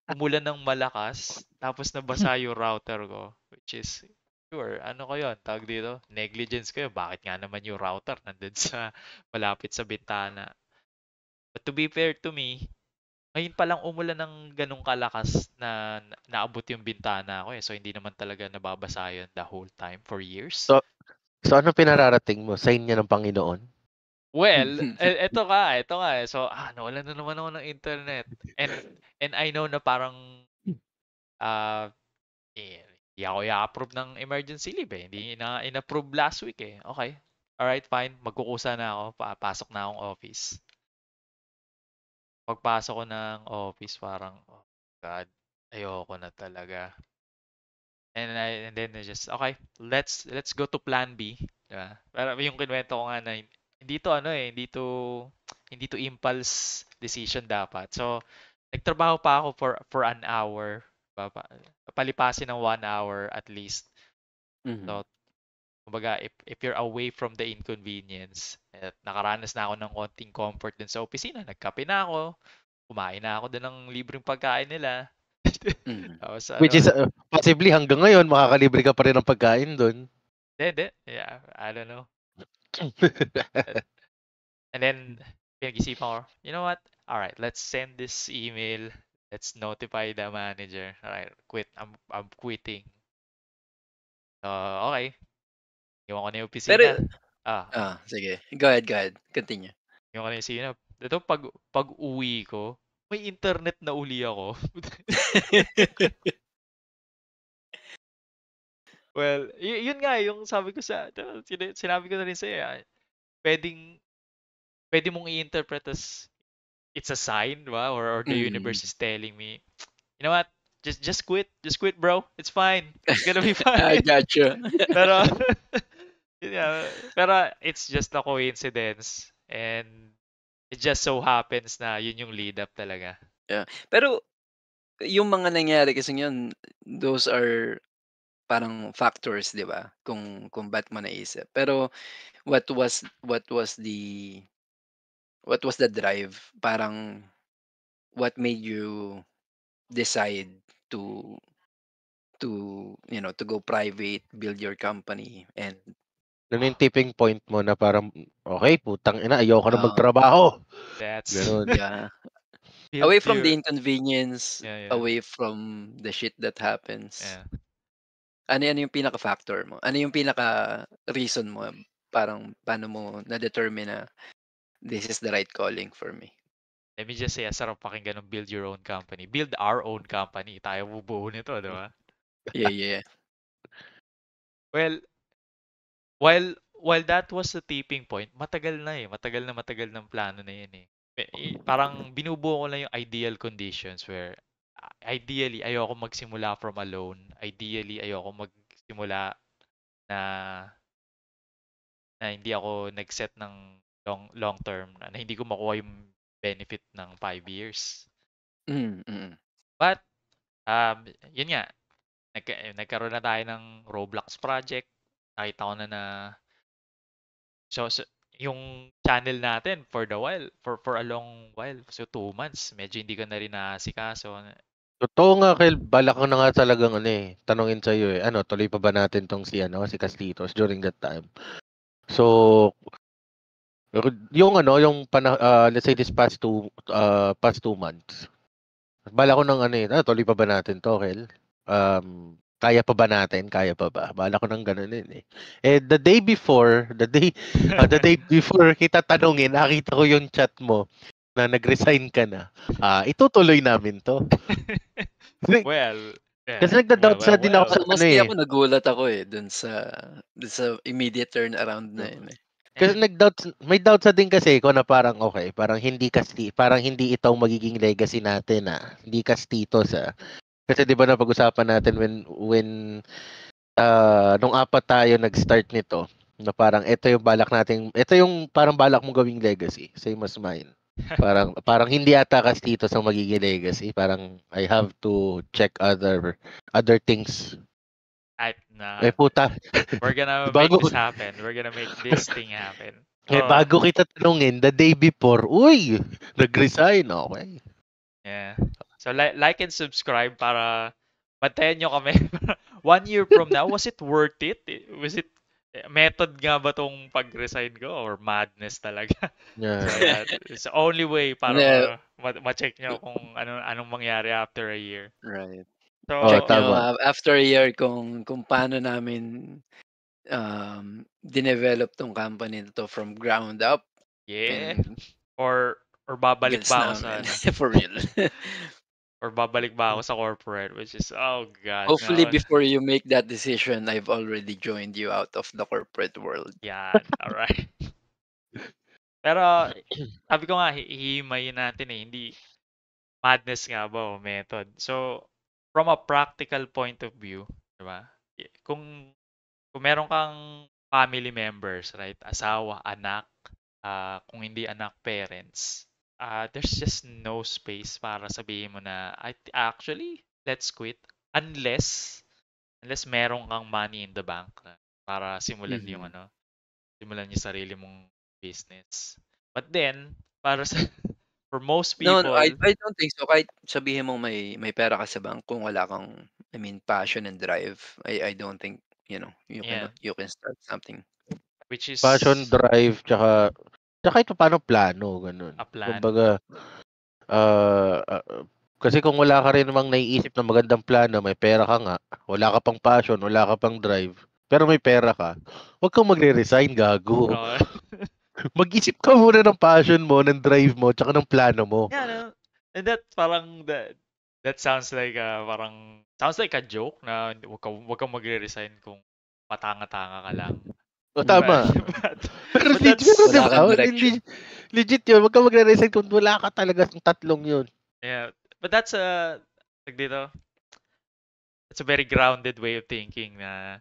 umulan ng malakas, tapos nabasa yung router ko, which is, sure, ano ko yun, tawag dito, negligence ko yun. Bakit nga naman yung router nandun sa, malapit sa bintana? But to be fair to me, ngayon pa lang umulan ng ganong kalakas na naabot yung bintana ko eh. So, hindi naman talaga nababasa yun the whole time for years. So, ano pinararating mo? Sign niya ng Panginoon? Well, ito nga eh. So, nawalan na naman ako ng internet. And I know na parang, ah, hindi ako i-approve ng emergency leave eh. Hindi in-approve last week eh. Okay. Alright, fine. Magkukusa na ako. Pasok na akong office. Pagpasok ko ng office, parang, oh God, ayoko na talaga. And then okay, let's go to plan B. Diba? Pero yung kinuwento ko nga na hindi to impulse decision dapat. So, nagtrabaho pa ako for an hour. Palipasin ng 1 hour at least. Mhm. So, kumbaga, if you're away from the inconvenience, at nakaranas na ako ng konting comfort din sa opisina, nagkape na ako, kumain na ako din ng libreng pagkain nila. Mhm. Tapos Which is, ano, possibly hanggang ngayon, makakalibre ka pa rin ng pagkain doon. hindi. Yeah, I don't know. And then, pinag-isipan ko, you know what? Alright, let's send this email. Let's notify the manager. Alright, quit. I'm quitting. So, okay. Iwan ko na yung Pero opisina. sige. Go ahead. Continue. Iwan ko na yung opisina. Ito, pag-uwi ko, may internet na uli ako. Well, yun nga, yung sabi ko sinabi ko na rin sa'yo, pwedeng, pwede mong i-interpret as it's a sign, ba? Or the Mm. universe is telling me, you know what? Just quit. Just quit, bro. It's fine. It's gonna be I fine. gotcha. Pero, pero it's just a coincidence. And it just so happens na yun yung lead up talaga. Yeah. Pero yung mga nangyari kasi yun, those are parang factors, 'di ba? Kung ba't mo naisip. Pero what was the drive? Parang what made you decide to to go private, build your company and Ano yung tipping point mo na parang, okay, putang ina, ayoko na uh, magtrabaho. That's Ganun. yeah, build away from the your inconvenience, yeah. away from the shit that happens. Yeah. Ano yung pinaka-factor mo? Ano yung pinaka-reason mo? Parang paano mo na-determine na this is the right calling for me? Let me just say, sarap pakinggan ng build your own company. Build our own company. Tayo bubuo nito, di ba? Yeah. Well, while that was the tipping point, matagal na eh. Matagal ng plano na yun eh. Parang binubuo ko lang yung ideal conditions where ideally ayoko magsimula from alone. Ideally ayoko magsimula na hindi ako nag-set ng long term na hindi ko makuha yung benefit ng 5 years. Mm. But Yun nga, nagkaroon na tayo ng Roblox project. Nakita ko na so yung channel natin for a long while. So 2 months, medyo hindi ko na rin naasikaso. Totoo nga, Kel, balak ko na nga talagang tanungin sa'yo tuloy pa ba natin tong si Castitos during that time? So, yung let's say this past 2 months, balak ko ng tuloy pa ba natin to, Kel? Kaya pa ba natin? Kaya pa ba? Balak ko ng ganunin eh. The day before kita tanungin, nakita ko yung chat mo na nag-resign ka na. Itutuloy namin to. Well, Kasi nagda-doubt din ako Maski ako nagulat ako dun sa immediate turnaround na yun eh. Kasi may doubts din kasi ko na parang okay, parang hindi ito ang magiging legacy natin Hindi Castitos Kasi 'di ba napag-usapan natin when nung apat tayo nag-start nito na parang ito yung parang balak mong gawing legacy, same as mine. Parang hindi ata Castitos ang magiging legacy, parang I have to check other things. Puta. We're gonna make this happen. We're gonna make this thing happen. Bago kita tanungin, the day before, uy, nag-resign, okay. Yeah. So like and subscribe para bantayan nyo kami. 1 year from now, was it worth it? Was it method nga ba tong pag-resign ko or madness talaga? Yeah. So yeah, it's the only way para ma-check nyo kung anong mangyari after a year. Right. So, check nyo after a year kung paano namin dinevelop tong company to from ground up. Yeah. Or babalik ba ako sa for real. Or babalik ba ako sa corporate, which is, oh God. Hopefully, before you make that decision, I've already joined you out of the corporate world. Yan, alright. Pero, sabi ko nga, hihimayin natin hindi madness nga ba o method. So, from a practical point of view, diba? Kung meron kang family members, right? Asawa, anak, kung hindi anak, parents, there's just no space para sabihin mo na, actually, let's quit. Unless meron kang money in the bank para simulan yung simulan yung sarili mong business. But then, for most people... No, I don't think so. Kahit sabihin mo may pera ka sa bank, kung wala kang, passion and drive, I don't think, you can start something. Which is... Passion, drive, tsaka ito paano plano, ganun. A plan. Kumbaga, kasi kung wala ka rin namang naiisip na magandang plano, may pera ka nga, wala ka pang passion, wala ka pang drive, pero may pera ka, huwag kang magre-resign, gago. Mag-isip ka muna ng passion mo, ng drive mo, tsaka ng plano mo. Yeah, no? And that sounds like sounds like a joke na wag kang magre-resign kung matanga-tanga ka lang. Tama. Pero legit yun. Wag kang magre-resign kung wala ka talaga ng tatlong yun. Yeah. But that's it's a very grounded way of thinking na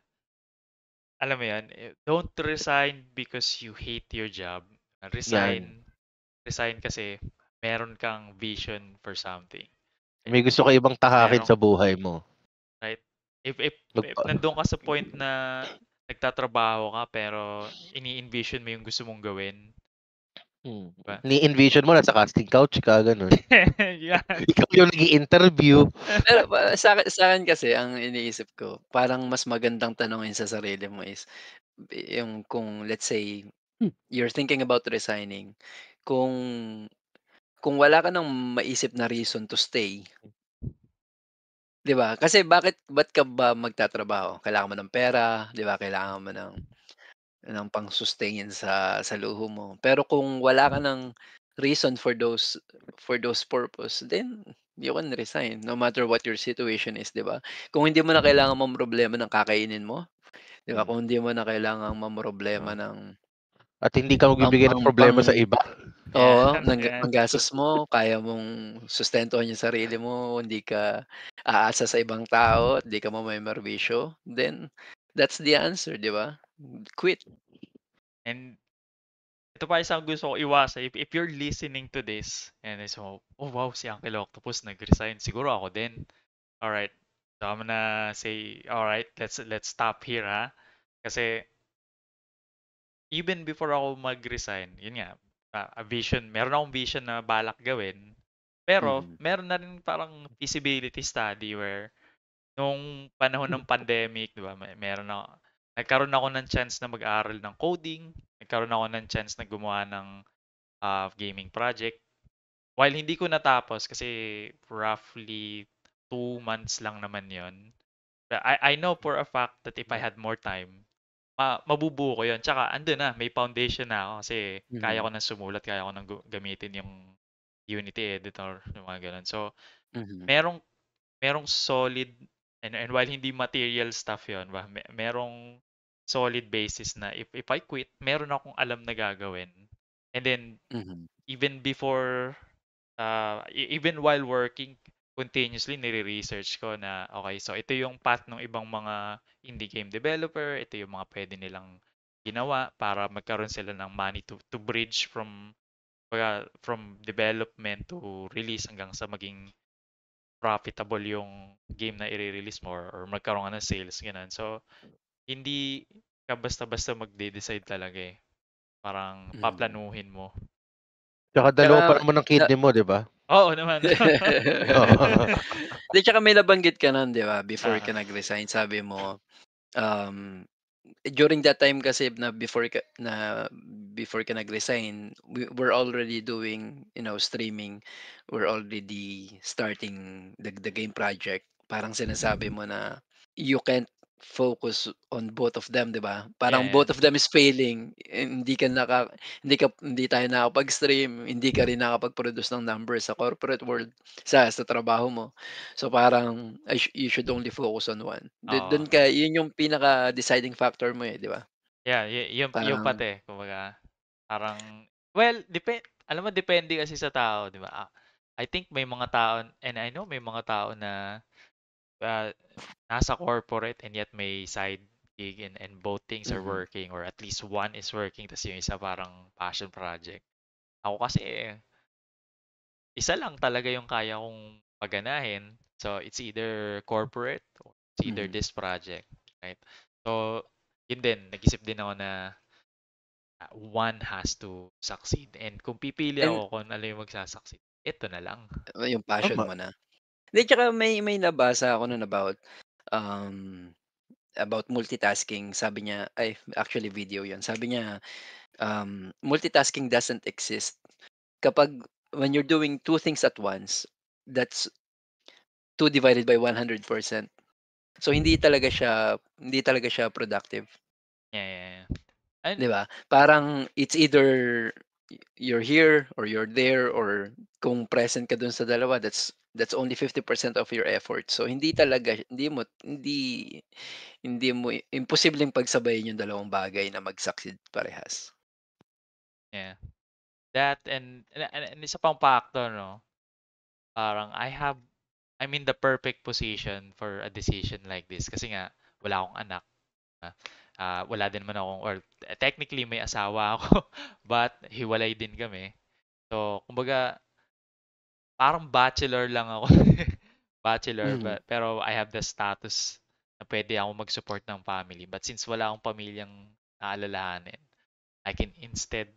alam mo yan, don't resign because you hate your job. Resign kasi meron kang vision for something. May gusto ka ibang tahakin sa buhay mo. Right? If nandun ka sa point na nagtatrabaho ka pero ini-envision mo yung gusto mong gawin. Ni-envision mo nasa casting couch ka, ganun. Yeah. Ikaw yung nag-i-interview. Pero sa akin kasi, ang iniisip ko, parang mas magandang tanongin sa sarili mo is, yung kung let's say, you're thinking about resigning, kung wala ka nang maisip na reason to stay, 'di ba? Kasi ba't ka ba magtatrabaho? Kailangan mo ng pera, 'di ba? Kailangan mo ng pang-sustain sa luho mo. Pero kung wala ka ng reason for those purpose, then you can resign no matter what your situation is, 'di ba? Kung hindi mo na kailangan mamroblema ng kakainin mo, 'di ba? Kung hindi mo na kailangang mamroblema ng at hindi ka magbibigay ng problema sa iba. Oo, ng gastos mo, kaya mong sustentuhan yung sarili mo, hindi ka aasa sa ibang tao, at hindi ka mamamerbisyo, then that's the answer, 'di ba? Quit. And ito pa isang gusto ko iwasan. If you're listening to this and so, oh wow, si Uncle Octopus nag-resign, siguro ako din. Alright. So I'm gonna say, alright, let's stop here, ha? Kasi even before ako mag-resign, yun nga, meron akong vision na balak gawin. Pero Mhm. meron na rin parang feasibility study where nung panahon ng pandemic, 'di ba, nagkaroon ako ng chance na mag-aral ng coding, nagkaroon ako ng chance na gumawa ng gaming project. While hindi ko natapos kasi roughly 2 months lang naman 'yon. But I know for a fact that if I had more time, mabubuo ko 'yon. Tsaka andun na, may foundation na ako kasi kaya ko Mhm. nang sumulat, kaya ko nang gamitin yung Unity editor, yung mga ganun. So, Mhm. merong merong solid and while hindi material stuff 'yon, ba, merong solid basis na if I quit, meron akong alam na gagawin. And then Mhm. even before even while working, continuously nire-research ko na, okay, so ito yung path ng ibang mga indie game developer, ito yung mga pwede nilang ginawa para magkaroon sila ng money to bridge from development to release hanggang sa maging profitable yung game na i-release mo or magkaroon ka ng sales, ganun. So, hindi ka basta-basta magde-decide talaga eh. Parang Mhm. paplanuhin mo. Tsaka dalawa pa Tsaka naman ng na kidney mo, 'di ba? Oo naman. Oo. 'Di, tsaka may nabanggit ka nun 'di ba, before Ah, ka nag-resign sabi mo, during that time kasi na before ka nag-resign, we're already doing, streaming. We're already starting the game project. Parang sinasabi mo na you can't focus on both of them, 'di ba? Parang yeah, both of them is failing. Hindi tayo nakakapag-stream, hindi ka rin nakakapag-produce ng numbers sa corporate world, sa trabaho mo. So parang you should only focus on one. oo. Dun ka, yun yung pinaka deciding factor mo, eh, 'di ba? Yeah, yung Parang pati, kumbaga, parang, well, alam mo, depende kasi sa tao, di ba? I think may mga tao, and I know may mga tao na uh, nasa corporate and yet may side gig and both things are mhm, working or at least one is working tapos yung isa parang passion project. Ako kasi, isa lang talaga yung kaya kong paganahin. So, it's either corporate or it's either mhm. this project, right? So, yun din, nag-isip din ako na one has to succeed. And kung pipili And ako kung ano yung magsasucceed, ito na lang. yung passion Tama. mo na. Hindi, tsaka may nabasa ako nun um, about multitasking. Sabi niya, ay, actually video yun. Sabi niya, multitasking doesn't exist. When you're doing two things at once, that's 2 divided by 100%. So hindi talaga siya productive, Yeah, yeah, yeah. And 'di ba? Parang it's either you're here or you're there, or kung present ka dun sa dalawa, that's only 50% of your effort. So hindi mo imposibleng pagsabayin yung dalawang bagay na mag-succeed parehas. yeah, that and isa pang factor, no? Parang I'm in the perfect position for a decision like this kasi nga wala akong anak. ah. Wala din naman akong, or technically may asawa ako, but hiwalay din kami. So, kumbaga, parang bachelor lang ako. Bachelor, Mhm. pero I have the status na pwede ako mag-support ng family. But since wala akong pamilyang aalalahanin, I can instead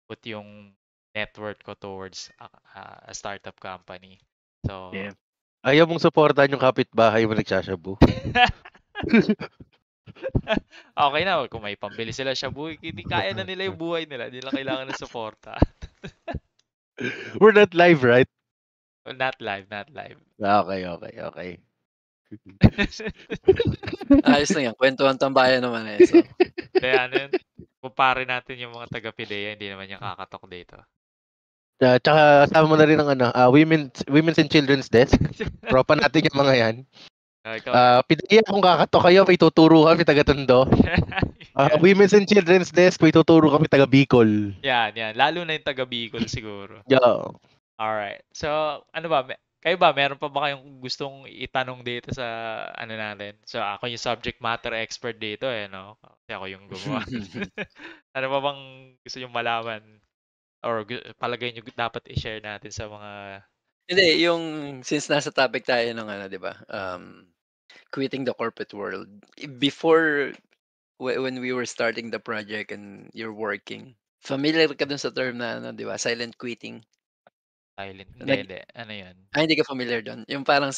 put yung net worth ko towards a startup company. So, Yeah. Ayaw mong suportahan yung kapitbahay mo nagsashabu. okay na. Kung may pambili sila shabu, hindi kaya na nila yung buhay nila. Hindi nila kailangan ng suporta. We're not live, right? Well, not live, not live. Okay, okay, okay. Ayos lang yan, kwentuhan tambayan naman, eh, so Kaya ano yun, kumpare natin yung mga taga-PIDEA, hindi naman yung kakatok dito. Tsaka kasama mo na rin ang Women's and Children's Desk. Tropa natin yung mga yan. Ikaw, PDEA kung kakato kayo, may tuturo kami taga Tondo. yan, Women's and Children's Desk, may tuturo kami taga Bicol. yan. Lalo na yung taga Bicol siguro. Yo. Alright. So, ano ba, kayo ba, meron pa ba kayong gustong itanong dito sa ano natin? So, ako yung subject matter expert dito eh, no? Kasi ako yung gumawa. Ano pa bang gusto yung malaman? Or palagay nyo dapat i-share natin sa mga Hindi, yung since nasa topic tayo ng ano, 'di ba? Quitting the corporate world. Before when we were starting the project and you're working, familiar ka dun sa term na ano, 'di ba? Silent quitting. Silent. Hindi, Nag hindi. Ano yun? hindi ka familiar dun? Yung parang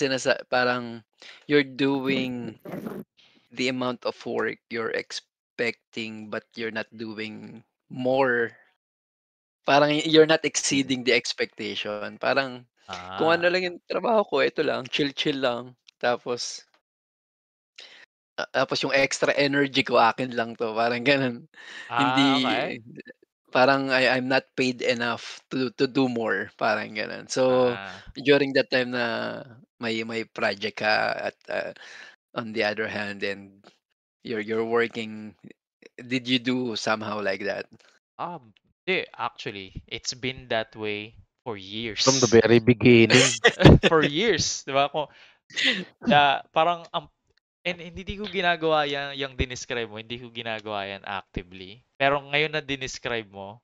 parang you're doing the amount of work you're expecting but you're not doing more. Parang you're not exceeding the expectation. Parang kung ano Ah. lang yung trabaho ko, ito lang, chill-chill lang. Tapos yung extra energy ko akin lang 'to, parang gano'n. Ah, Hindi okay. parang I'm not paid enough to do more, parang gano'n. So, Ah. during that time na may project ka at, on the other hand and you're working, did you do somehow like that? Hindi, actually, it's been that way for From the years. very beginning. For years, 'di ba? Parang and hindi ko ginagawa yan, yung dinescribe mo, hindi ko ginagawa yan actively. Pero ngayon na dinescribe mo,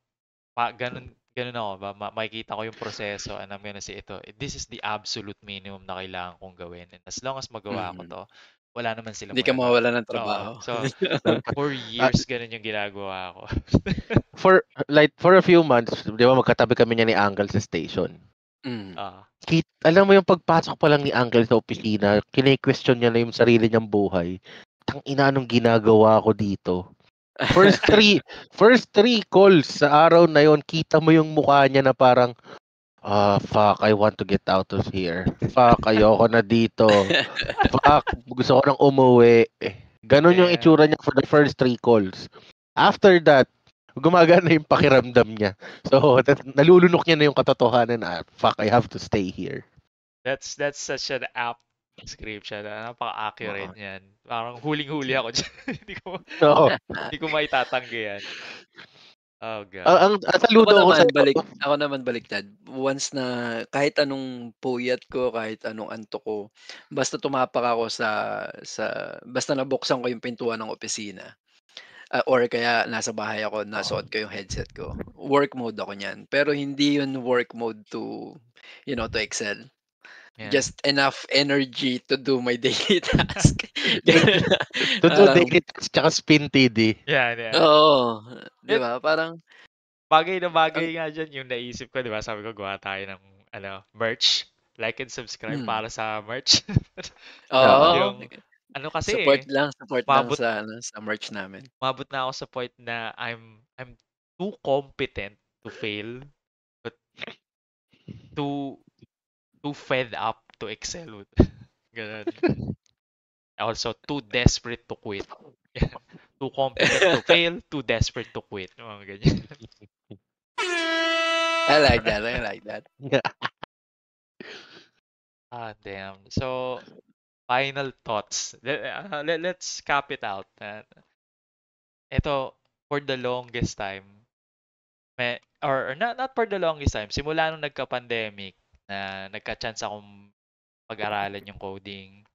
ganun, ganun ako ba? Makikita ko yung proseso and I'm gonna say ito, this is the absolute minimum na kailangan kong gawin. And as long as magawa ko Mhm. to, wala naman silang Hindi ka magagawa. mawawalan ng Oo. trabaho. So, for Ah, years, ganun yung ginagawa ko. for a few months, 'di ba magkatabi kami niya ni Uncle sa station. Hmm. Alam mo yung pagpasok pa lang ni Uncle sa opisina, kine-question niya na yung sarili niyang buhay. Tangina, anong ginagawa ko dito? First three calls sa araw na yon, kita mo yung mukha niya na parang, fuck, I want to get out of here. Fuck, ayoko na dito. Fuck, gusto ko nang umuwi. Ganon yung Yeah. itsura niya for the first 3 calls. After that, gumagana yung pakiramdam niya. So, nalulunok niya na yung katotohanan na, fuck, I have to stay here. That's such an apt description. Oo. Napaka-accurate niyan. Parang huling-huli ako diyan. Oo. Hindi ko maitatanggi yan. Oh God. Saludo ako sa Ako naman baliktad. Once na kahit anong puyat ko, kahit anong antok ko, basta tumapak ako basta nabuksan ko yung pintuan ng opisina, or kaya nasa bahay ako, nasuot ko yung headset ko, work mode ako niyan. Pero hindi yun work mode to excel. Yeah. Just enough energy to do my daily task. Ganun lang. Totoo, Parang daily task tsaka spin TD. Yeah, yeah. oo, 'di It, ba? Parang bagay na ang bagay nga dyan yung naisip ko, di ba? Sabi ko, gawa tayo ng merch. Like and subscribe hmm, para sa merch. Oo. oo. Yung, ano kasi Support support lang mabot, sa merch namin. mabot na ako sa point na I'm too competent to fail, but too too fed up to excel. Ganun. Also, too desperate to quit. Too competent to fail, too desperate to quit. Mga ganyan. I like that, I like that. Damn. So, final thoughts. Let's cap it out. Ito, for the longest time, or not for the longest time, simula nung nagka-pandemic, na nagka-chance akong pag-aralan yung coding.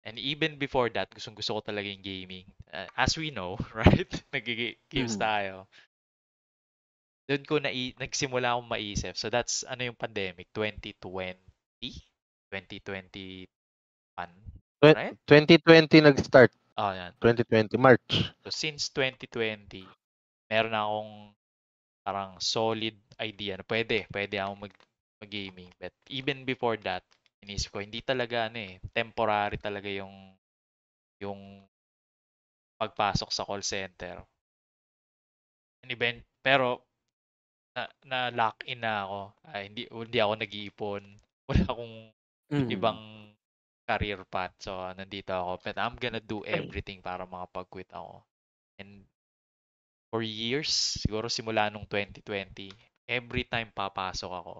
And even before that, gustong-gusto ko talaga yung gaming. As we know, right? Nag-games Mhm, tayo. Doon ko nagsimula akong maisip. So that's ano yung pandemic, 2020? 2021, right? 2020 nag-start. Oh, yan. 2020 March. So since 2020, meron na akong parang solid idea na pwede akong mag-gaming. But even before that, inisip ko, hindi talaga temporary talaga yung pagpasok sa call center. Pero na lock in na ako. Hindi ako nag-iipon. Wala akong mhm. ibang career path. So nandito ako. But I'm gonna do everything para makapag-quit ako. And for years, siguro simula nung 2020, every time papasok ako,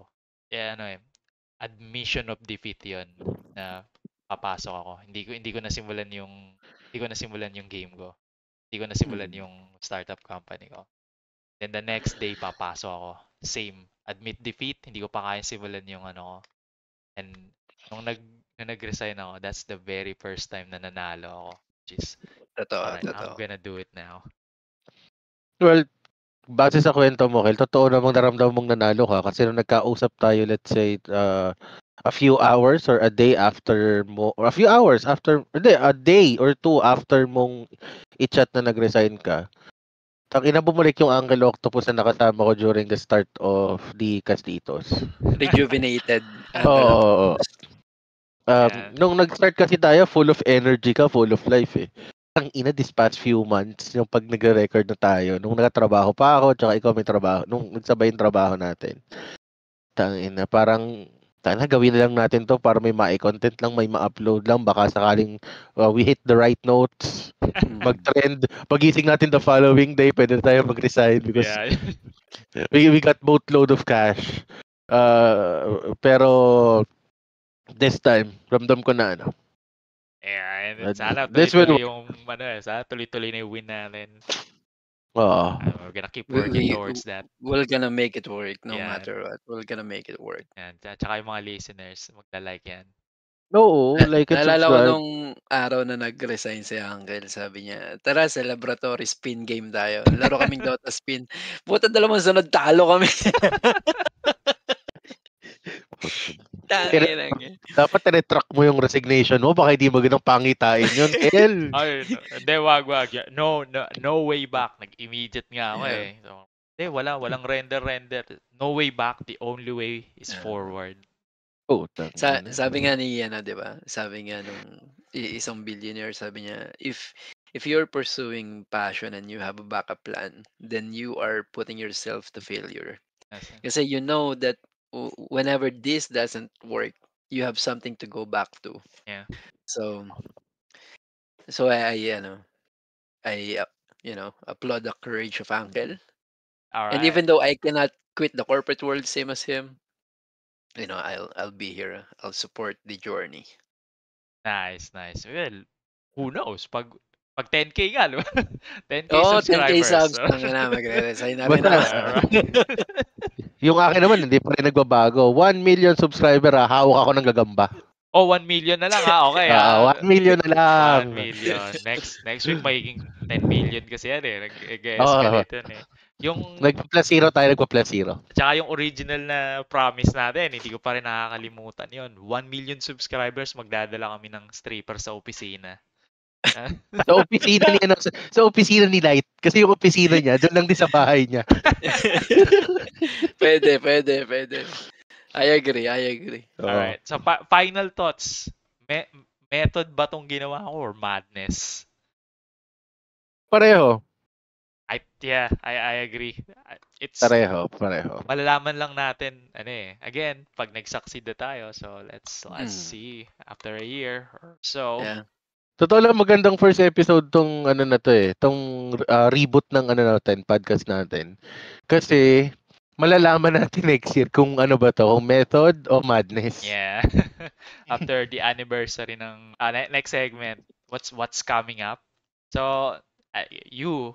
admission of defeat 'yon na papasok ako. Hindi ko nasimulan yung game ko. Hindi ko nasimulan Mhm. yung startup company ko. Then the next day papasok ako. Same. Admit defeat, hindi ko pa kaya simulan yung ano ko. And nung nag-resign ako, that's the very first time na nanalo ako. Which is, Totoo, alright, I'm totoo. gonna do it now. Well, base sa kwento mo, Kel, totoo namang naramdaman mong nanalo ka kasi nung nagkausap tayo, let's say, a few hours or a day after mo, or a few hours after, hindi, a day or two after mong i-chat na nag-resign ka, tangina bumalik yung Uncle Octopus na nakasama ko during the start of the Castitos. Rejuvenated. Oo. Nung nag-start kasi tayo, full of energy ka, full of life eh. Ang ina this past few months, yung pag nagre-record na tayo, nung nagtatrabaho pa ako, tsaka ikaw may trabaho, nung nagsabay yung trabaho natin. Tangina, parang gawin na lang natin to para may ma-content lang, may ma-upload lang, baka sakaling we hit the right notes, mag-trend, pagising natin the following day, pwede tayo mag-resign because we got boatload of cash. Pero this time, ramdam ko na ano. Yeah, and sana tuloy-tuloy yung sana tuloy-tuloy na yung win natin. We're gonna keep working towards that. We're gonna make it work no matter what. We're gonna make it work. Yan. Tsaka yung mga listeners, magla-like yan. Oo, like and subscribe. Naalala ko nung araw na nag-resign si Uncle, sabi niya, tara sa laboratory, spin game tayo. Laro kaming Dota spin. Puta, dalawang sunod, talo kami. Dapat tinetrack mo yung resignation mo, baka hindi mo ganang pangitain yun, Kel. Ay, hindi, wag. No way back. Nag-immediate nga ako eh. So, walang render. No way back, the only way is forward. Sabi nga ni di ba? Sabi nga nung isang billionaire, sabi niya, if you're pursuing passion and you have a backup plan, then you are putting yourself to failure. Kasi you know that whenever this doesn't work, you have something to go back to. Yeah. So I applaud the courage of Uncle. Alright. And even though I cannot quit the corporate world same as him, I'll be here. I'll support the journey. Nice. Well, who knows? Pag 10K nga, 10K subscribers. 10K subscribers. subs na magre-resign na rin ako. Yung akin naman, hindi pa rin nagbabago. 1 million subscriber, hawak ako ng gagamba. 1 million na lang okay. 1 million na lang. 1 million. Next week magiging 10 million kasi yan eh. Nag-escalate yan eh. Yung nagpa-+0 tayo, nagpa-+0. Tsaka yung original na promise natin, hindi ko pa rin nakakalimutan yon. 1 million subscribers, magdadala kami ng stripper sa opisina. Sa opisina ni Light. Kasi yung opisina niya, doon lang din sa bahay niya. Pwede. I agree. Alright. So, final thoughts. Method ba tong ginawa ko or madness? Pareho. I agree. It's pareho. Malalaman lang natin, again, pag nag-succeed na tayo. So, let's see after a year or so. Yeah. Totoo lang, magandang first episode tong na to eh, tong reboot ng natin, podcast natin. Kasi malalaman natin next year kung ano ba to, kung method o madness. Yeah. After the anniversary ng next segment, what's coming up. So, you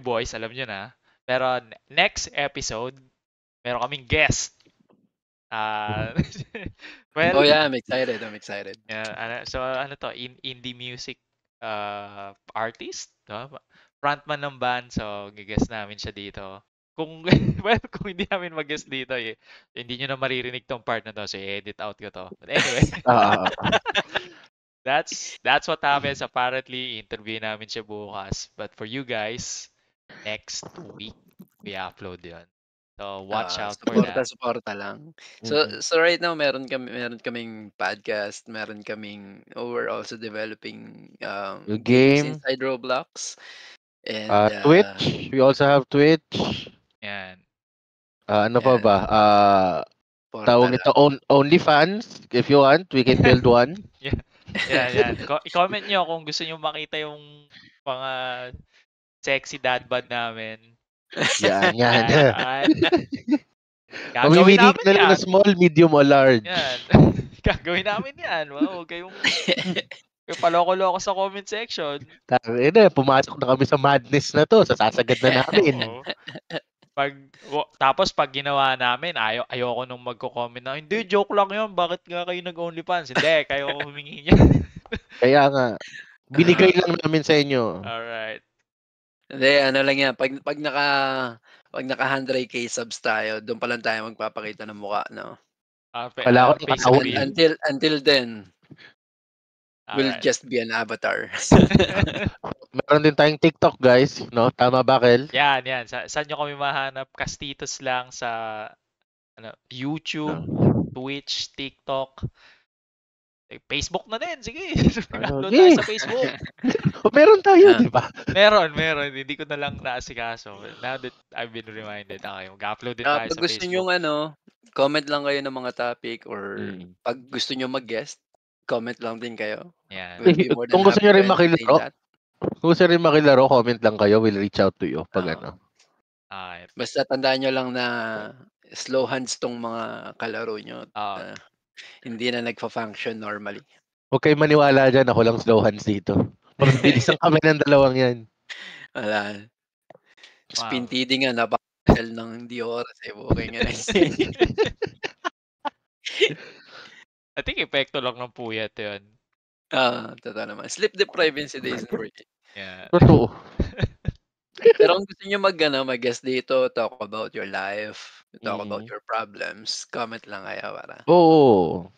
boys, alam nyo na. Pero next episode, meron kaming guest. Well, I'm excited. Yeah, so to, indie music artist, no? Frontman ng band, so gigas namin siya dito. Kung hindi namin mag-guest dito, hindi nyo na maririnig tong part na to, so i-edit out ko to. But anyway, that's what happens. Apparently, interview namin siya bukas. But for you guys, next week, we upload yun. So watch out for that. Suporta lang. So right now meron kaming podcast, we're also developing games inside Roblox and Twitch. We also have Twitch. Yan. Ano pa ba? Tawag ito OnlyFans. If you want, we can build one. Yan. I-comment nyo kung gusto nyo makita yung mga sexy dad bod namin. Yan. Gagawin namin yan. Na small, medium, or large. Yan. Gagawin namin yan. Wow, kayong paloko-loko sa comment section. Pumasok na kami sa madness na to. Sasagad na namin. Tapos pag ginawa namin, ayoko nung magko-comment na, hindi, joke lang yun. Bakit nga kayo nag-OnlyFans? Hindi, kayo humingi niya. Kaya nga, binigay lang namin sa inyo. Alright. Hindi, lang yan. Pag Pag naka 100K subs tayo, doon pa lang tayo magpapakita ng mukha, no? Wala akong Face katawan. reveal. Until then, we'll Alright. just be an avatar. Meron din tayong TikTok, guys. No? Tama ba, Kel? Yan. Saan nyo kami mahanap? Castitos lang sa YouTube, Twitch, TikTok. Facebook na din. Sige. Upload tayo sa Facebook. Meron tayo, di ba? Meron. Hindi ko na lang naasikaso. Now that I've been reminded, mag-upload din tayo Pag sa gusto Facebook. nyo comment lang kayo ng mga topic or pag gusto nyo mag-guest, comment lang din kayo. Yan. We'll be more than Kung gusto happy nyo to rin entertain makilaro, that. comment lang kayo. We'll reach out to you pag ano. Alright. Basta tandaan nyo lang na slow hands tong mga kalaro nyo. Hindi na nagfa-function normally. Huwag kayo maniwala dyan. Ako lang slow hands dito. Mas bilis ang kami ng dalawang yan. Wala. Spin Wow. TD nga, napaka-sell ng hindi oras eh. Okay nga. I think epekto lang ng puyat yun. Totoo naman. Sleep deprived si Days and Work. Yeah. Totoo. Pero kung gusto nyo mag-guest dito, talk about your life, talk about your problems, comment lang kayo para. Oo.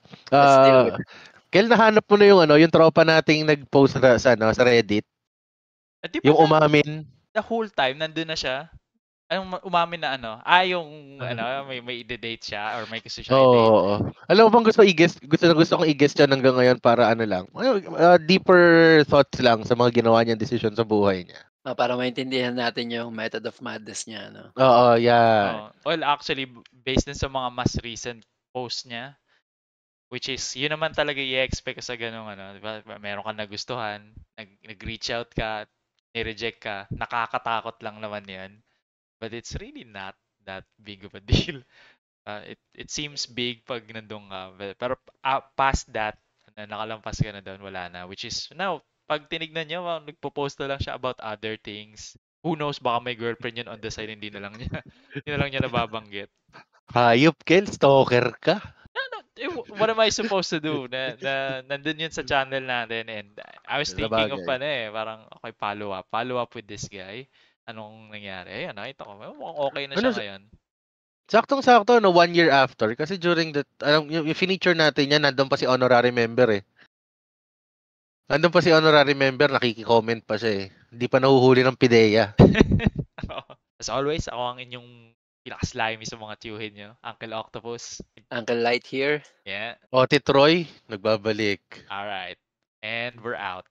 Kel, nahanap mo na yung tropa nating nag-post sa Reddit. Yung umamin. The whole time, nandun na siya. Umamin na yung may i-date siya or may gusto siya i-date. Oo. Alam mo bang gusto kong i-guest yan hanggang ngayon para lang. Deeper thoughts lang sa mga ginawa niyang desisyon sa buhay niya. Para maintindihan natin yung method of madness niya, no? Oo, yeah. Well, actually, based din sa mga mas recent posts niya, which is, yun naman talaga i-expect sa ganung diba? Meron kang nagustuhan, nag-reach out ka, ni-reject ka, nakakatakot lang naman yan. But it's really not that big of a deal. It seems big pag nandun ka. Pero past that, nakalampas ka na doon, wala na. Which is, now, pag tinignan niya, nagpo-post na lang siya about other things. Who knows, baka may girlfriend yun on the side, hindi na lang niya nababanggit. Hayop, Kel, stalker ka. What am I supposed to do? Nandun yun sa channel natin and I was thinking of parang okay, follow up with this guy. Anong nangyari? Ayun, nakita ko. Mukhang okay na siya ngayon. Saktong-sakto, 1 year after. Kasi during that, yung feature natin yan, nandun pa si honorary member eh. Nandun pa si honorary member, nakiki-comment pa siya eh. Hindi pa nahuhuli ng PIDEA. As always, ako ang inyong pinaka-slimy sa mga tiyuhin nyo. Uncle Octopus. Uncle Light here. Yeah. Ote Troy, nagbabalik. Alright. And we're out.